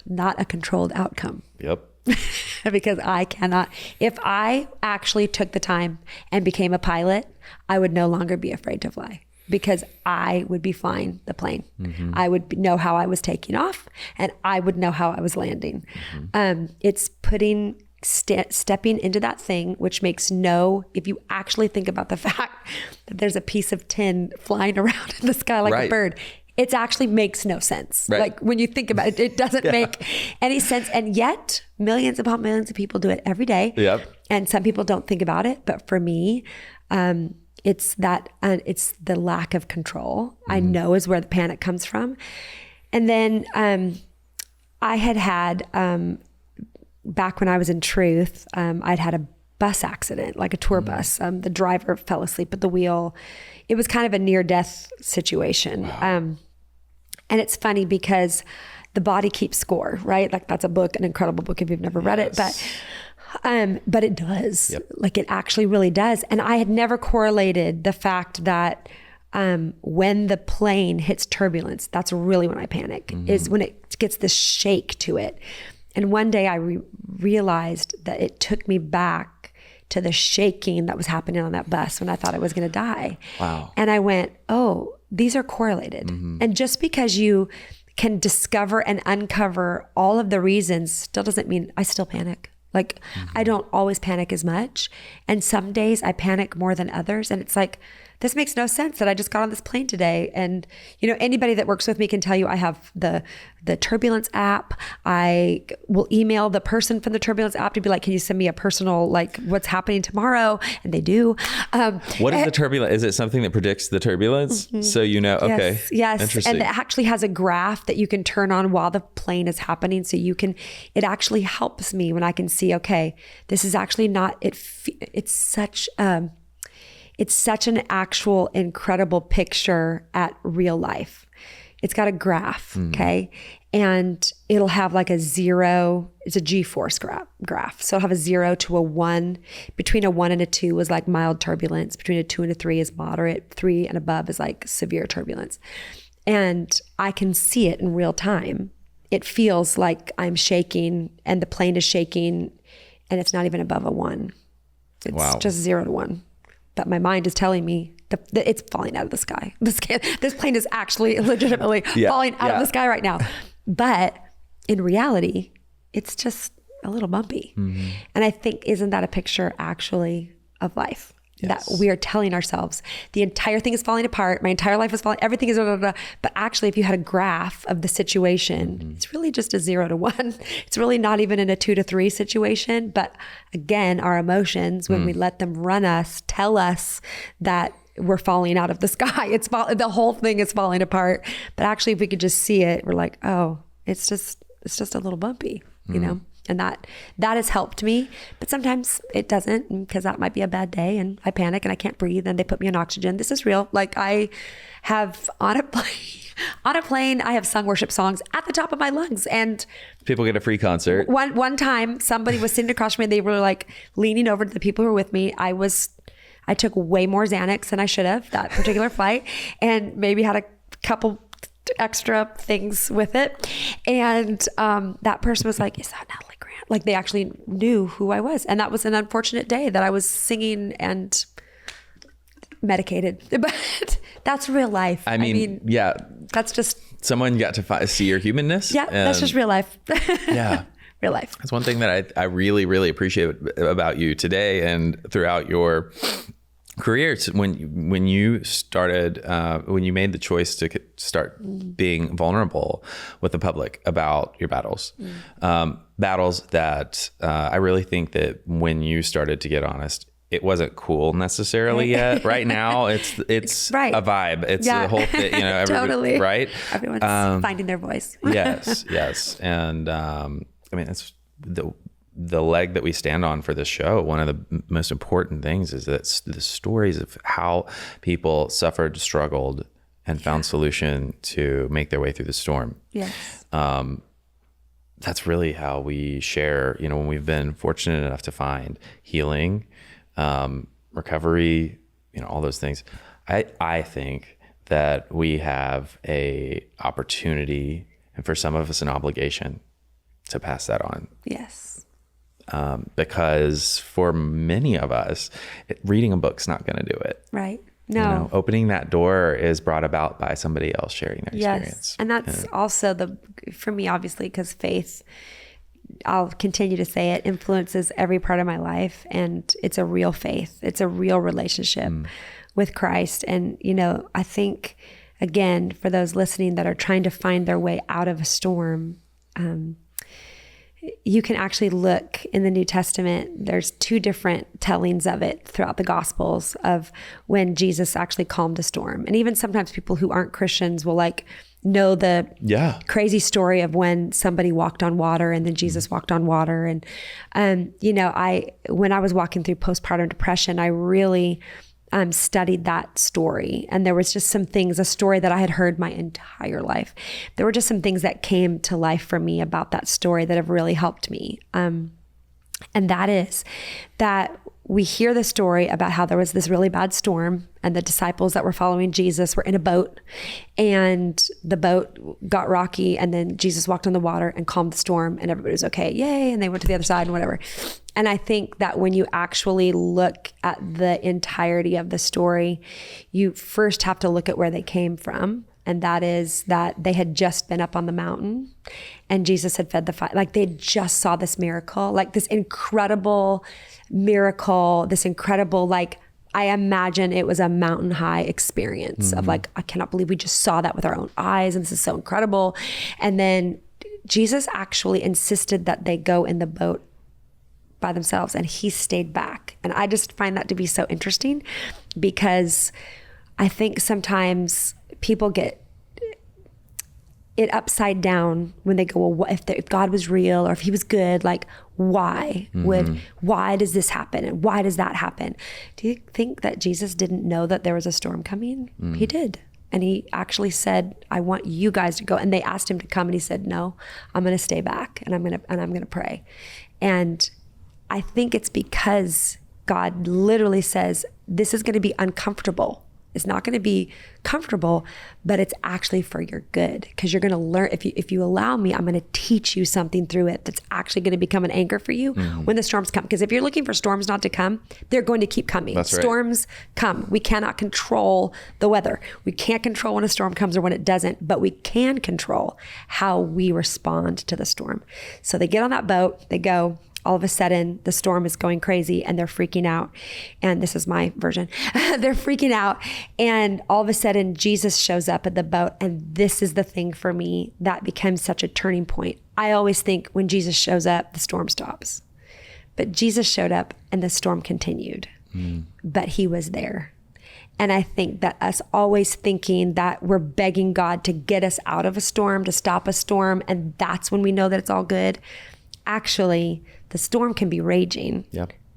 not a controlled outcome. Yep. Because I cannot, if I actually took the time and became a pilot, I would no longer be afraid to fly, because I would be flying the plane. I would know how I was taking off, and I would know how I was landing. It's stepping into that thing, which makes if you actually think about the fact that there's a piece of tin flying around in the sky like a bird, it actually makes no sense. Right. Like when you think about it, it doesn't make any sense. And yet millions upon millions of people do it every day. Yep. And some people don't think about it. But for me, it's the lack of control, I know, is where the panic comes from. And then I had back when I was in Truth, I'd had a bus accident, like a tour bus. The driver fell asleep at the wheel. It was kind of a near-death situation. Wow. And it's funny because the body keeps score, right? Like that's a book, an incredible book if you've never read it. But But it does. Yep. Like it actually really does. And I had never correlated the fact that when the plane hits turbulence, that's really when I panic, is when it gets this shake to it. And one day I realized that it took me back to the shaking that was happening on that bus when I thought I was going to die. Wow. And I went, oh, these are correlated. And just because you can discover and uncover all of the reasons still doesn't mean I still panic. Like I don't always panic as much. And some days I panic more than others. And it's like, this makes no sense that I just got on this plane today. And, you know, anybody that works with me can tell you I have the turbulence app. I will email the person from the turbulence app to be like, can you send me a personal, like what's happening tomorrow? And they do. What is the turbulence? Is it something that predicts the turbulence? So you know, okay. Yes. Interesting. And it actually has a graph that you can turn on while the plane is happening. So you can, it actually helps me when I can see, okay, this is actually not, it's such an actual incredible picture at real life. It's got a graph, okay? And it'll have like a 0, it's a G-force graph. So it'll have a 0 to a 1. Between a 1 and a 2 is like mild turbulence. Between a 2 and a 3 is moderate. 3 and above is like severe turbulence. And I can see it in real time. It feels like I'm shaking and the plane is shaking and it's not even above a 1. It's just 0 to 1. But my mind is telling me that it's falling out of the sky. This plane is actually legitimately falling out of the sky right now. But in reality, it's just a little bumpy. And I think, isn't that a picture actually of life? Yes. That we are telling ourselves the entire thing is falling apart. My entire life is falling. Everything is blah, blah, blah. But actually, if you had a graph of the situation, it's really just a 0 to 1. It's really not even in a 2 to 3 situation. But again, our emotions, when we let them run us, tell us that we're falling out of the sky. The whole thing is falling apart. But actually, if we could just see it, we're like, oh, it's just a little bumpy, you know? And that has helped me, but sometimes it doesn't, because that might be a bad day and I panic and I can't breathe and they put me on oxygen. This is real. Like I have on a plane, I have sung worship songs at the top of my lungs, and people get a free concert. One time somebody was sitting across from me and they were like leaning over to the people who were with me. I took way more Xanax than I should have that particular flight, and maybe had a couple extra things with it. And that person was like, is that Natalie Grant? Like they actually knew who I was. And that was an unfortunate day that I was singing and medicated. But that's real life. I mean, yeah. That's just... Someone got to see your humanness. Yeah, that's just real life. Yeah. Real life. That's one thing that I really, really appreciate about you today and throughout your career. When you started, when you made the choice to start being vulnerable with the public about your battles, battles that I really think that when you started to get honest, it wasn't cool necessarily yet. Right now, it's right. A vibe. It's the whole thing, you know. Totally. Right. Everyone's finding their voice. yes. And I mean, it's the leg that we stand on for this show. One of the most important things is that the stories of how people suffered, struggled, and found solution to make their way through the storm. Yes. That's really how we share, you know, when we've been fortunate enough to find healing, recovery, you know, all those things. I think that we have a opportunity, and for some of us an obligation, to pass that on. Yes. Because for many of us, reading a book's not going to do it. Right. No. You know, opening that door is brought about by somebody else sharing their experience. Yes. And that's also for me, obviously, because faith, I'll continue to say it, influences every part of my life. And it's a real faith. It's a real relationship with Christ. And, you know, I think, again, for those listening that are trying to find their way out of a storm, you can actually look in the New Testament. There's 2 different tellings of it throughout the Gospels of when Jesus actually calmed the storm. And even sometimes people who aren't Christians will like know the crazy story of when somebody walked on water and then Jesus walked on water. And, you know, when I was walking through postpartum depression, I really studied that story. And there was just some things, a story that I had heard my entire life. There were just some things that came to life for me about that story that have really helped me. And that is that we hear the story about how there was this really bad storm and the disciples that were following Jesus were in a boat and the boat got rocky and then Jesus walked on the water and calmed the storm and everybody was okay. Yay. And they went to the other side and whatever. And I think that when you actually look at the entirety of the story, you first have to look at where they came from. And that is that they had just been up on the mountain and Jesus had fed the 5,000. Like they just saw this miracle, like this incredible miracle, this incredible, like, I imagine it was a mountain high experience of like, I cannot believe we just saw that with our own eyes. And this is so incredible. And then Jesus actually insisted that they go in the boat by themselves and he stayed back. And I just find that to be so interesting because I think sometimes people get it upside down when they go, well, if God was real or if he was good, like why does this happen? And why does that happen? Do you think that Jesus didn't know that there was a storm coming? He did. And he actually said, I want you guys to go. And they asked him to come and he said, no, I'm going to stay back and I'm going to pray. And I think it's because God literally says, this is going to be uncomfortable. It's not going to be comfortable, but it's actually for your good because you're going to learn. If you allow me, I'm going to teach you something through it that's actually going to become an anchor for you when the storms come. Because if you're looking for storms not to come, they're going to keep coming. That's right. Storms come. We cannot control the weather. We can't control when a storm comes or when it doesn't, but we can control how we respond to the storm. So they get on that boat, they go. All of a sudden, the storm is going crazy and they're freaking out. And this is my version. They're freaking out. And all of a sudden, Jesus shows up at the boat. And this is the thing for me that becomes such a turning point. I always think when Jesus shows up, the storm stops. But Jesus showed up and the storm continued. But he was there. And I think that us always thinking that we're begging God to get us out of a storm, to stop a storm, and that's when we know that it's all good. Actually, the storm can be raging,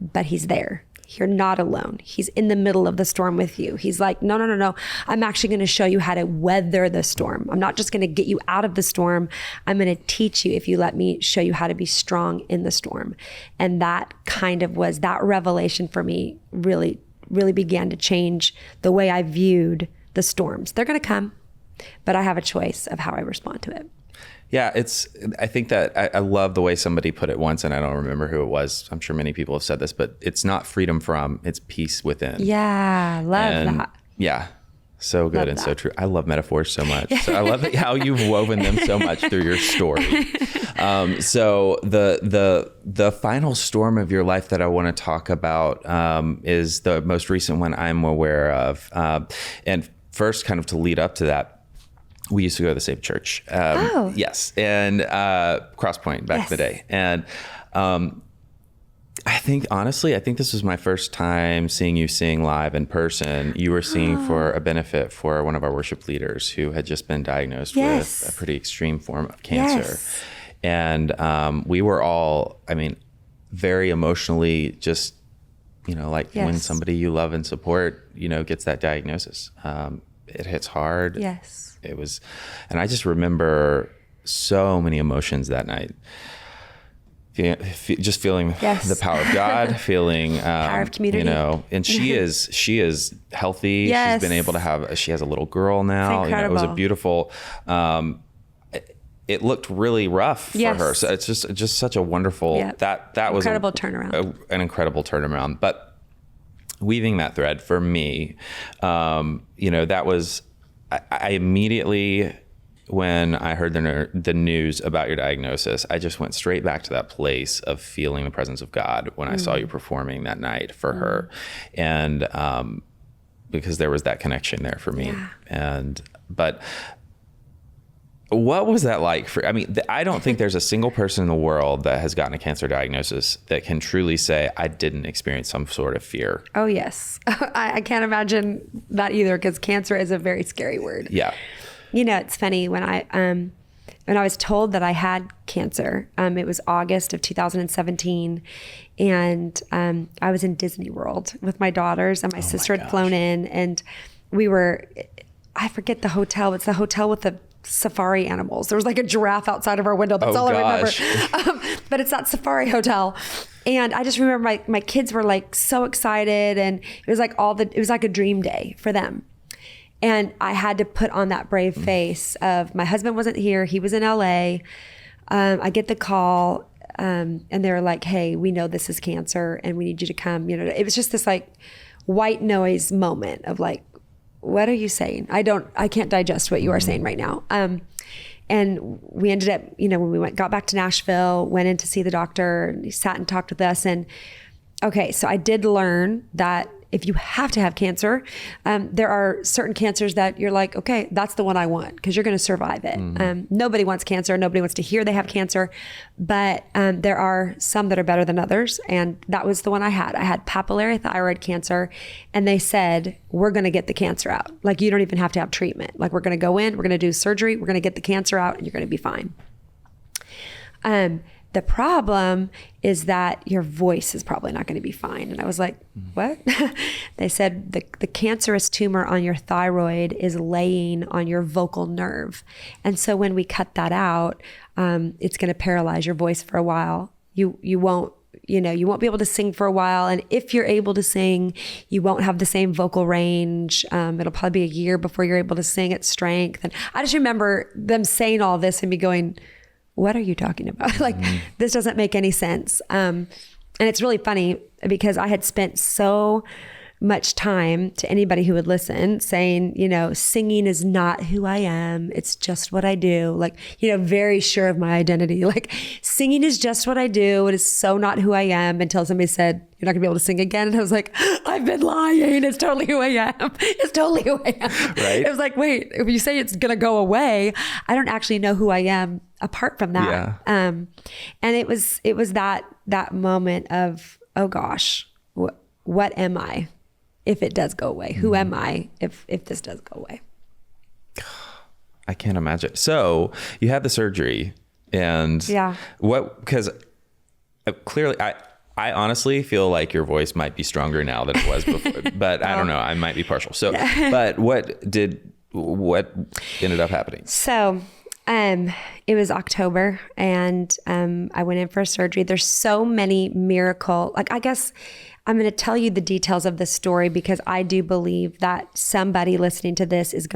but he's there. You're not alone. He's in the middle of the storm with you. He's like, no. I'm actually going to show you how to weather the storm. I'm not just going to get you out of the storm. I'm going to teach you if you let me show you how to be strong in the storm. And that kind of was that revelation for me really, really began to change the way I viewed the storms. They're going to come, but I have a choice of how I respond to it. Yeah, I think that I love the way somebody put it once, and I don't remember who it was. I'm sure many people have said this, but it's not freedom from, it's peace within. Yeah, love that. Yeah, so good and so true. I love metaphors so much. So I love how you've woven them so much through your story. So the final storm of your life that I want to talk about is the most recent one I'm aware of. And first, kind of to lead up to that, we used to go to the same church. Yes. And Cross Point back in the day. And I think this was my first time seeing you sing live in person. You were singing for a benefit for one of our worship leaders who had just been diagnosed with a pretty extreme form of cancer. And we were all, very emotionally just, when somebody you love and support, gets that diagnosis. It hits hard. Yes. It was, and I just remember so many emotions that night. Just feeling the power of God, feeling power of community. And she is healthy. She's been able to she has a little girl now. It was a beautiful. It looked really rough for her. So it's just such a wonderful that was incredible turnaround. An incredible turnaround. But weaving that thread for me, that was. I immediately, when I heard the news about your diagnosis, I just went straight back to that place of feeling the presence of God when I saw you performing that night for her. And because there was that connection there for me. But what was that like for, I don't think there's a single person in the world that has gotten a cancer diagnosis that can truly say, I didn't experience some sort of fear. Oh, yes. I can't imagine that either because cancer is a very scary word. Yeah. It's funny when I was told that I had cancer, it was August of 2017 and I was in Disney World with my daughters and my sister had flown in and we were, I forget the hotel. It's the hotel with the safari animals. There was like a giraffe outside of our window. That's all I remember. But it's that safari hotel. And I just remember my kids were like so excited, and it was like it was like a dream day for them. And I had to put on that brave face of, my husband wasn't here. He was in LA. I get the call, and they're like, hey, we know this is cancer and we need you to come. It was just this like white noise moment of like, what are you saying? I can't digest what you are saying right now. And we ended up, when we got back to Nashville, went in to see the doctor, and he sat and talked with us. And okay, so I did learn that if you have to have cancer, there are certain cancers that you're like, okay, that's the one I want, because you're going to survive it. Nobody wants cancer. Nobody wants to hear they have cancer. But there are some that are better than others. And that was the one I had. I had papillary thyroid cancer. And they said, we're going to get the cancer out. Like, you don't even have to have treatment. Like, we're going to go in, we're going to do surgery, we're going to get the cancer out, and you're going to be fine. The problem is that your voice is probably not going to be fine. And I was like, what? They said the cancerous tumor on your thyroid is laying on your vocal nerve. And so when we cut that out, it's going to paralyze your voice for a while. You won't be able to sing for a while. And if you're able to sing, you won't have the same vocal range. It'll probably be a year before you're able to sing at strength. And I just remember them saying all this and me going, what are you talking about? Like, this doesn't make any sense. And it's really funny because I had spent so much time, to anybody who would listen, saying, singing is not who I am. It's just what I do. Like, very sure of my identity. Like, singing is just what I do. It is so not who I am, until somebody said, you're not gonna be able to sing again. And I was like, I've been lying. It's totally who I am. It's totally who I am. Right? It was like, wait, if you say it's gonna go away, I don't actually know who I am apart from that. Yeah. And it was that moment of, oh gosh, what am I if it does go away? Who am I if this does go away? I can't imagine. So you had the surgery, and because clearly I honestly feel like your voice might be stronger now than it was before, but I don't know, I might be partial. So, but what ended up happening? So, it was October, and I went in for a surgery. There's so many I guess I'm going to tell you the details of this story because I do believe that somebody listening to this is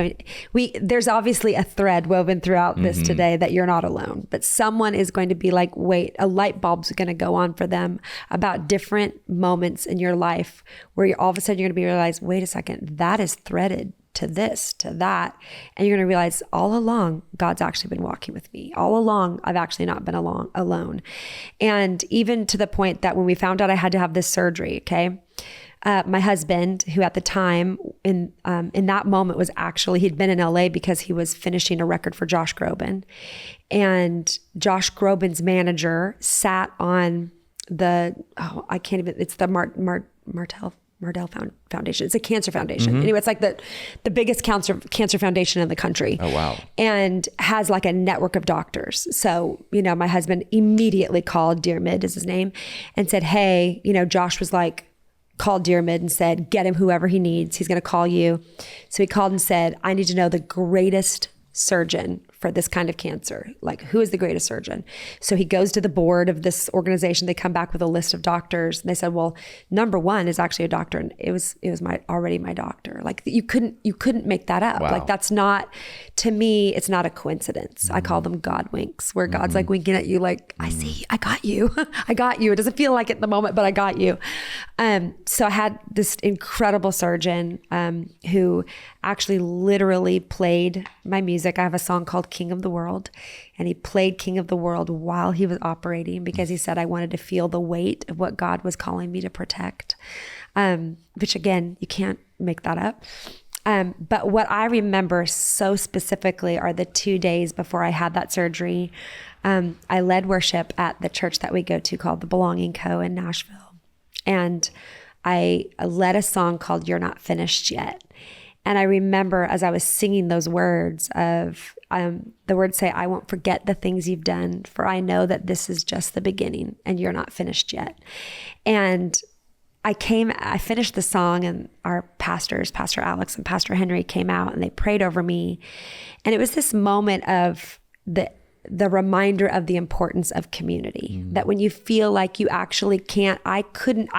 there's obviously a thread woven throughout this today that you're not alone, but someone is going to be like, wait, a light bulb's going to go on for them about different moments in your life where all of a sudden you're going to be realized, wait a second, that is threaded to this, to that. And you're going to realize all along, God's actually been walking with me. All along, I've actually not been alone. And even to the point that when we found out I had to have this surgery, okay, my husband, who at the time in that moment was actually, he'd been in LA because he was finishing a record for Josh Groban. And Josh Groban's manager sat on it's the Mardell Foundation. It's a cancer foundation. Anyway, it's like the biggest cancer foundation in the country. Oh, wow. And has like a network of doctors. So, my husband immediately called Dear Mid, is his name, and said, hey, Josh was like, called Dear Mid and said, get him whoever he needs. He's going to call you. So he called and said, I need to know the greatest surgeon for this kind of cancer. Like, who is the greatest surgeon? So he goes to the board of this organization. They come back with a list of doctors. And they said, well, number one is actually a doctor. And it was already my doctor. Like, you couldn't make that up. Wow. Like, that's not, to me, it's not a coincidence. I call them God winks, where God's like winking at you like, I see, I got you. I got you. It doesn't feel like it in the moment, but I got you. So I had this incredible surgeon who actually literally played my music. I have a song called King of the World, and he played King of the World while he was operating because he said, I wanted to feel the weight of what God was calling me to protect, which again, you can't make that up. But what I remember so specifically are the 2 days before I had that surgery. I led worship at the church that we go to called the Belonging Co. in Nashville. And I led a song called You're Not Finished Yet. And I remember as I was singing those words of, the words say, I won't forget the things you've done, for I know that this is just the beginning and you're not finished yet. And I finished the song, and our pastors, Pastor Alex and Pastor Henry, came out and they prayed over me. And it was this moment of the reminder of the importance of community, that when you feel like you actually can't, I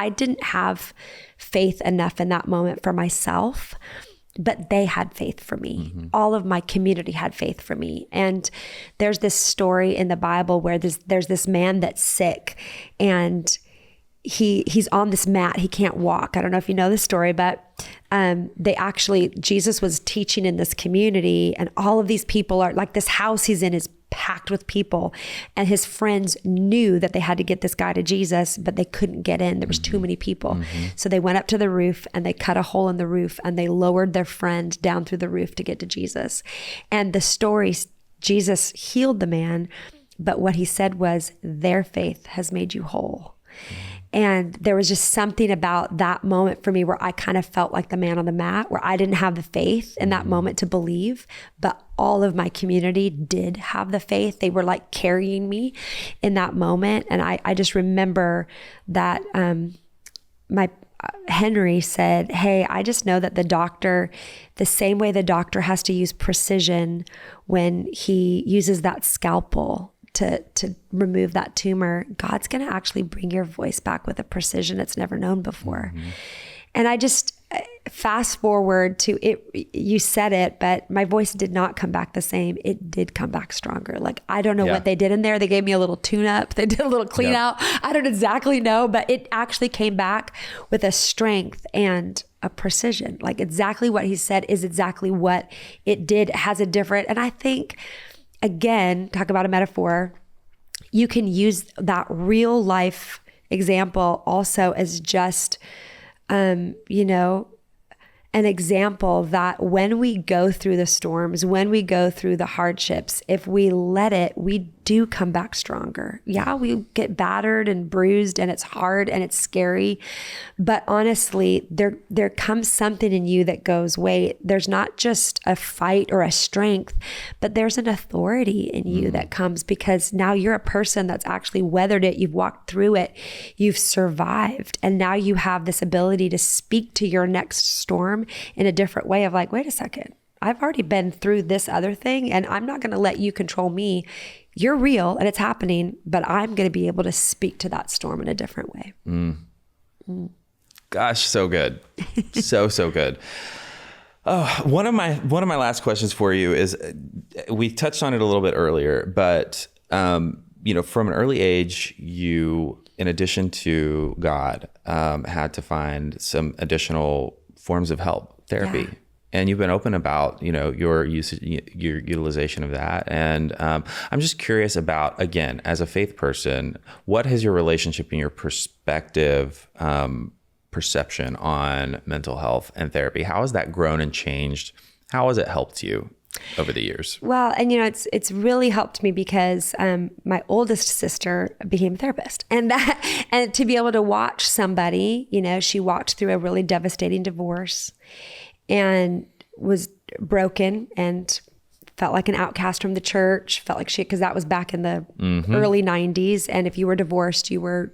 didn't have faith enough in that moment for myself, but they had faith for me. All of my community had faith for me. And there's this story in the Bible where there's this man that's sick, and he's on this mat. He can't walk. I don't know if you know this story, but Jesus was teaching in this community, and all of these people are like, this house he's in is packed with people, and his friends knew that they had to get this guy to Jesus, but they couldn't get in. There was too many people. So they went up to the roof and they cut a hole in the roof and they lowered their friend down through the roof to get to Jesus. And the story, Jesus healed the man, but what he said was, their faith has made you whole. And there was just something about that moment for me where I kind of felt like the man on the mat, where I didn't have the faith in that moment to believe, but all of my community did have the faith. They were like carrying me in that moment. And I just remember that Henry said, hey, I just know that the same way the doctor has to use precision when he uses that scalpel to remove that tumor, God's going to actually bring your voice back with a precision it's never known before. And I just fast forward to it, you said it, but my voice did not come back the same. It did come back stronger. Like, I don't know what they did in there. They gave me a little tune up. They did a little clean out. I don't exactly know, but it actually came back with a strength and a precision. Like, exactly what he said is exactly what it did. It has a different, and I think, again, talk about a metaphor, you can use that real life example also as just, an example that when we go through the storms, when we go through the hardships, if we let it, we do come back stronger. Yeah, we get battered and bruised, and it's hard and it's scary. But honestly, there comes something in you that goes, wait, there's not just a fight or a strength, but there's an authority in you that comes, because now you're a person that's actually weathered it. You've walked through it. You've survived. And now you have this ability to speak to your next storm in a different way of like, wait a second, I've already been through this other thing, and I'm not going to let you control me. You're real and it's happening, but I'm going to be able to speak to that storm in a different way. Gosh, so good. So good. Oh, one of my last questions for you is, we touched on it a little bit earlier, but from an early age, you, in addition to God, had to find some additional forms of help, therapy. Yeah. And you've been open about, your usage, your utilization of that. And I'm just curious about, again, as a faith person, what has your relationship and your perspective, perception on mental health and therapy? How has that grown and changed? How has it helped you over the years? Well, and it's really helped me because my oldest sister became a therapist, and to be able to watch somebody, she walked through a really devastating divorce and was broken and felt like an outcast from the church, felt like because that was back in the early 90s. And if you were divorced, you were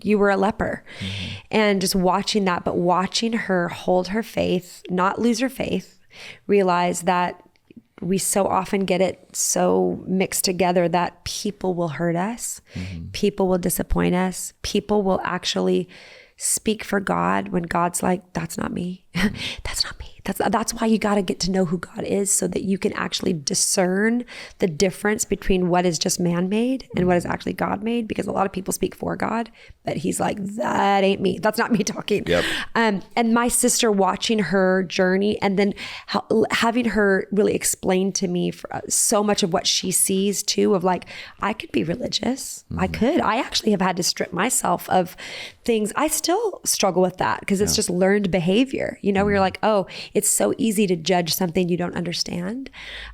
a leper. And just watching that, but watching her hold her faith, not lose her faith, realize that we so often get it so mixed together that people will hurt us, people will disappoint us, people will actually speak for God when God's like, that's not me. That's not me. That's why you got to get to know who God is, so that you can actually discern the difference between what is just man-made and what is actually God-made. Because a lot of people speak for God, but he's like, that ain't me. That's not me talking. Yep. And my sister, watching her journey and then having her really explain to me so much of what she sees too, of like, I could be religious. I actually have had to strip myself of things. I still struggle with that because it's just learned behavior. Where you're like, oh, it's so easy to judge something you don't understand.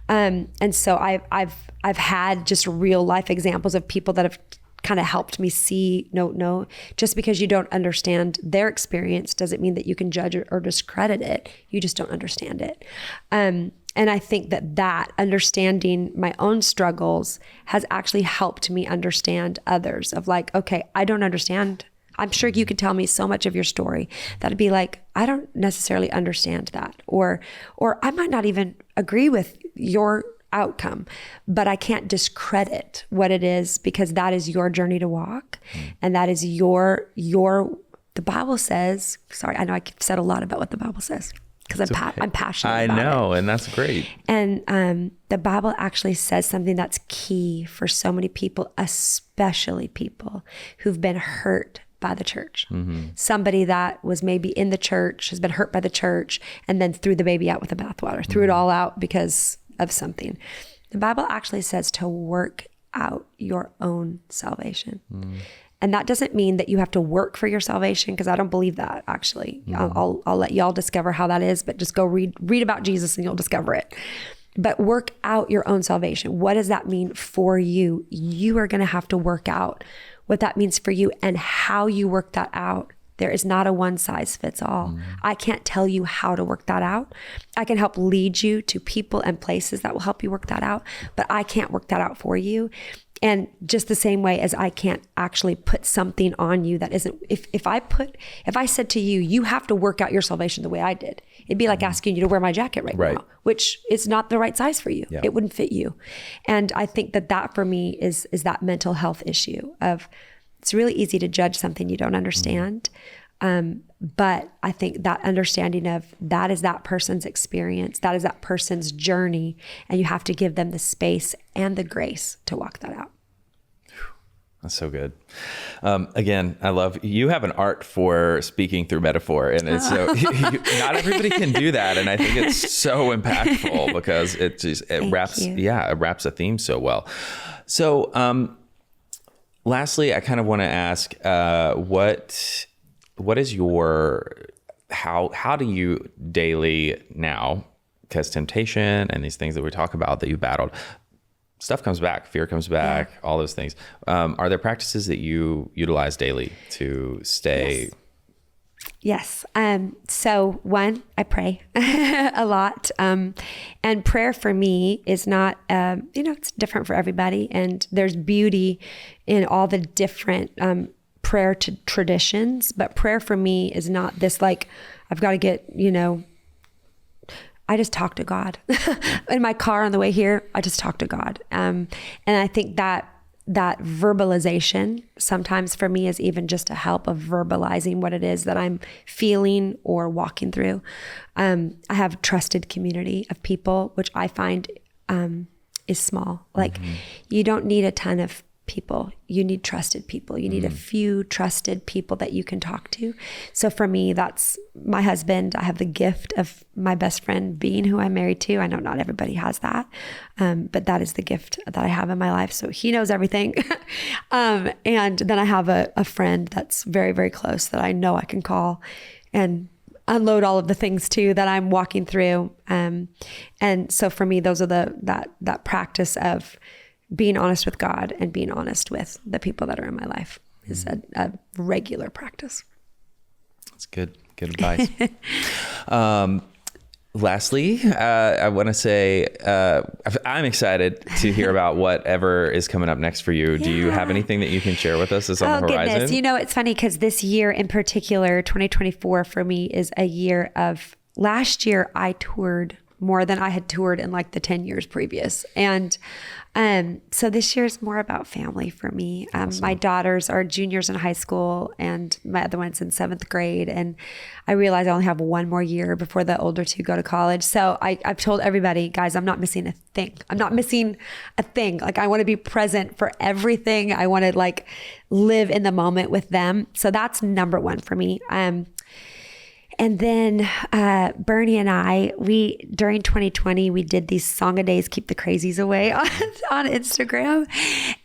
And so I've had just real life examples of people that have kind of helped me see, no, just because you don't understand their experience doesn't mean that you can judge it or discredit it. You just don't understand it. And I think that understanding my own struggles has actually helped me understand others, of like, okay, I don't understand. I'm sure you could tell me so much of your story that'd be like, I don't necessarily understand that. Or I might not even agree with your outcome, but I can't discredit what it is, because that is your journey to walk. And that is your, the Bible says, sorry, I know I've said a lot about what the Bible says, because I'm passionate about it. I know, and that's great. And the Bible actually says something that's key for so many people, especially people who've been hurt by the church. Somebody that was maybe in the church, has been hurt by the church, and then threw the baby out with the bathwater, threw it all out because of something. The Bible actually says to work out your own salvation. And that doesn't mean that you have to work for your salvation, because I don't believe that, actually. I'll let y'all discover how that is, but just go read about Jesus and you'll discover it. But work out your own salvation. What does that mean for you? You are going to have to work out what that means for you, and how you work that out. There is not a one size fits all. I can't tell you how to work that out. I can help lead you to people and places that will help you work that out, but I can't work that out for you. And just the same way as I can't actually put something on you that isn't, if I said to you, you have to work out your salvation the way I did, it'd be like asking you to wear my jacket right now, which is not the right size for you. Yeah. It wouldn't fit you. And I think that for me is that mental health issue of, it's really easy to judge something you don't understand. But I think that understanding of that is that person's experience, that is that person's journey, and you have to give them the space and the grace to walk that out. That's so good. Again, I love, you have an art for speaking through metaphor, and it's so, not everybody can do that. And I think it's so impactful because it wraps a theme so well. So, lastly, I kind of want to ask, what is your, how do you daily now, because temptation and these things that we talk about that you battled, stuff comes back, fear comes back, all those things. Are there practices that you utilize daily to stay? Yes. So one, I pray a lot. And prayer for me is not, it's different for everybody. And there's beauty in all the different, prayer to traditions, but prayer for me is not this, like, I've got to get, I just talk to God in my car on the way here. I just talk to God. And I think that verbalization sometimes for me is even just a help of verbalizing what it is that I'm feeling or walking through. I have trusted community of people, which I find, is small. Like you don't need a ton of people. You need trusted people. You need a few trusted people that you can talk to. So for me, that's my husband. I have the gift of my best friend being who I'm married to. I know not everybody has that, but that is the gift that I have in my life. So he knows everything. And then I have a friend that's very, very close that I know I can call and unload all of the things too that I'm walking through. And so for me, those are that practice of being honest with God and being honest with the people that are in my life is a regular practice. That's good. Good advice. Lastly, I want to say, I'm excited to hear about whatever is coming up next for you. Yeah. Do you have anything that you can share with us that's on the horizon? Goodness. It's funny because this year in particular, 2024 for me is a year of, last year I toured more than I had toured in like the 10 years previous. And so this year is more about family for me. Awesome. My daughters are juniors in high school and my other one's in 7th grade. And I realize I only have one more year before the older two go to college. So I've told everybody, guys, I'm not missing a thing. I'm not missing a thing. Like I want to be present for everything. I want to like live in the moment with them. So that's number one for me. And then Bernie and I, during 2020, we did these song-a-days, Keep the Crazies Away on Instagram.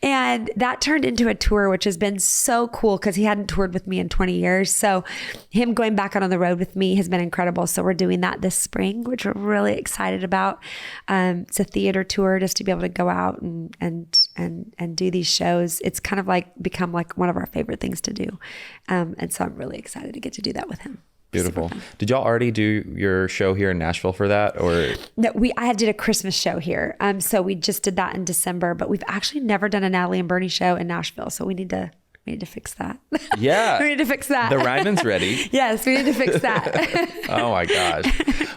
And that turned into a tour, which has been so cool because he hadn't toured with me in 20 years. So him going back out on the road with me has been incredible. So we're doing that this spring, which we're really excited about. It's a theater tour just to be able to go out and do these shows. It's kind of like become like one of our favorite things to do. And so I'm really excited to get to do that with him. Beautiful. Did y'all already do your show here in Nashville for that, or? No, I did a Christmas show here. So we just did that in December, but we've actually never done a Natalie and Bernie show in Nashville. So we need to fix that. Yeah. We need to fix that. The Ryman's ready. Yes, we need to fix that. Oh my gosh.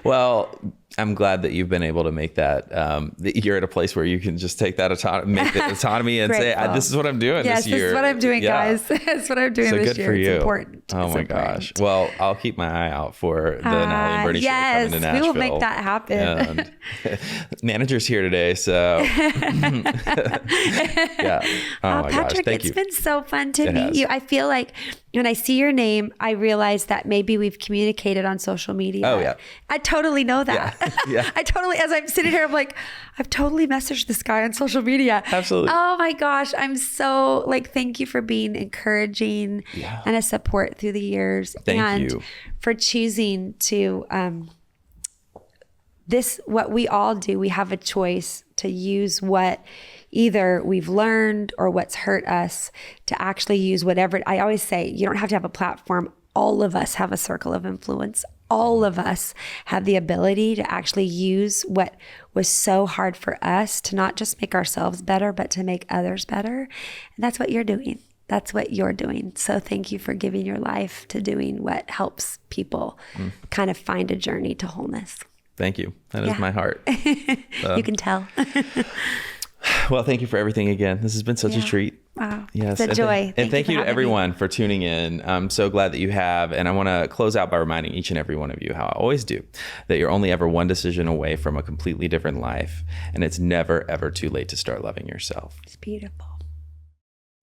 Well, I'm glad that you've been able to make that, that you're at a place where you can just take that make the autonomy and say, this is what I'm doing this year. Yes, this is what I'm doing, guys. That's what I'm doing so this good year. For you. It's important. Oh it's my important. gosh. Well, I'll keep my eye out for the Natalie and Bernie show coming to Nashville. Yes, we will make that happen. And manager's here today, so yeah. Oh my Patrick, gosh, thank you. It's been so fun to meet you. I feel like when I see your name, I realize that maybe we've communicated on social media. Oh yeah. I totally know that. Yeah. I totally, as I'm sitting here, I'm like, I've totally messaged this guy on social media. Absolutely. Oh my gosh. I'm so thank you for being encouraging and a support through the years. Thank you. For choosing to, what we all do, we have a choice to use what either we've learned or what's hurt us to actually use whatever. I always say, you don't have to have a platform. All of us have a circle of influence. All of us have the ability to actually use what was so hard for us to not just make ourselves better, but to make others better. And that's what you're doing. That's what you're doing. So thank you for giving your life to doing what helps people kind of find a journey to wholeness. Thank you. That is my heart. You can tell. Well, thank you for everything again. This has been such a treat. Wow. Yes. It's a joy. And thank you to everyone for tuning in. I'm so glad that you have. And I want to close out by reminding each and every one of you, how I always do, that you're only ever one decision away from a completely different life. And it's never, ever too late to start loving yourself. It's beautiful.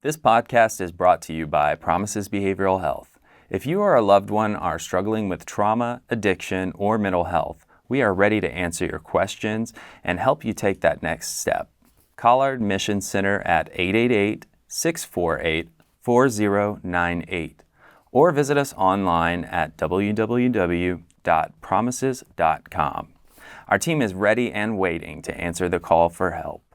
This podcast is brought to you by Promises Behavioral Health. If you or a loved one are struggling with trauma, addiction, or mental health, we are ready to answer your questions and help you take that next step. Call our admission center at 888-648-4098 or visit us online at www.promises.com. Our team is ready and waiting to answer the call for help.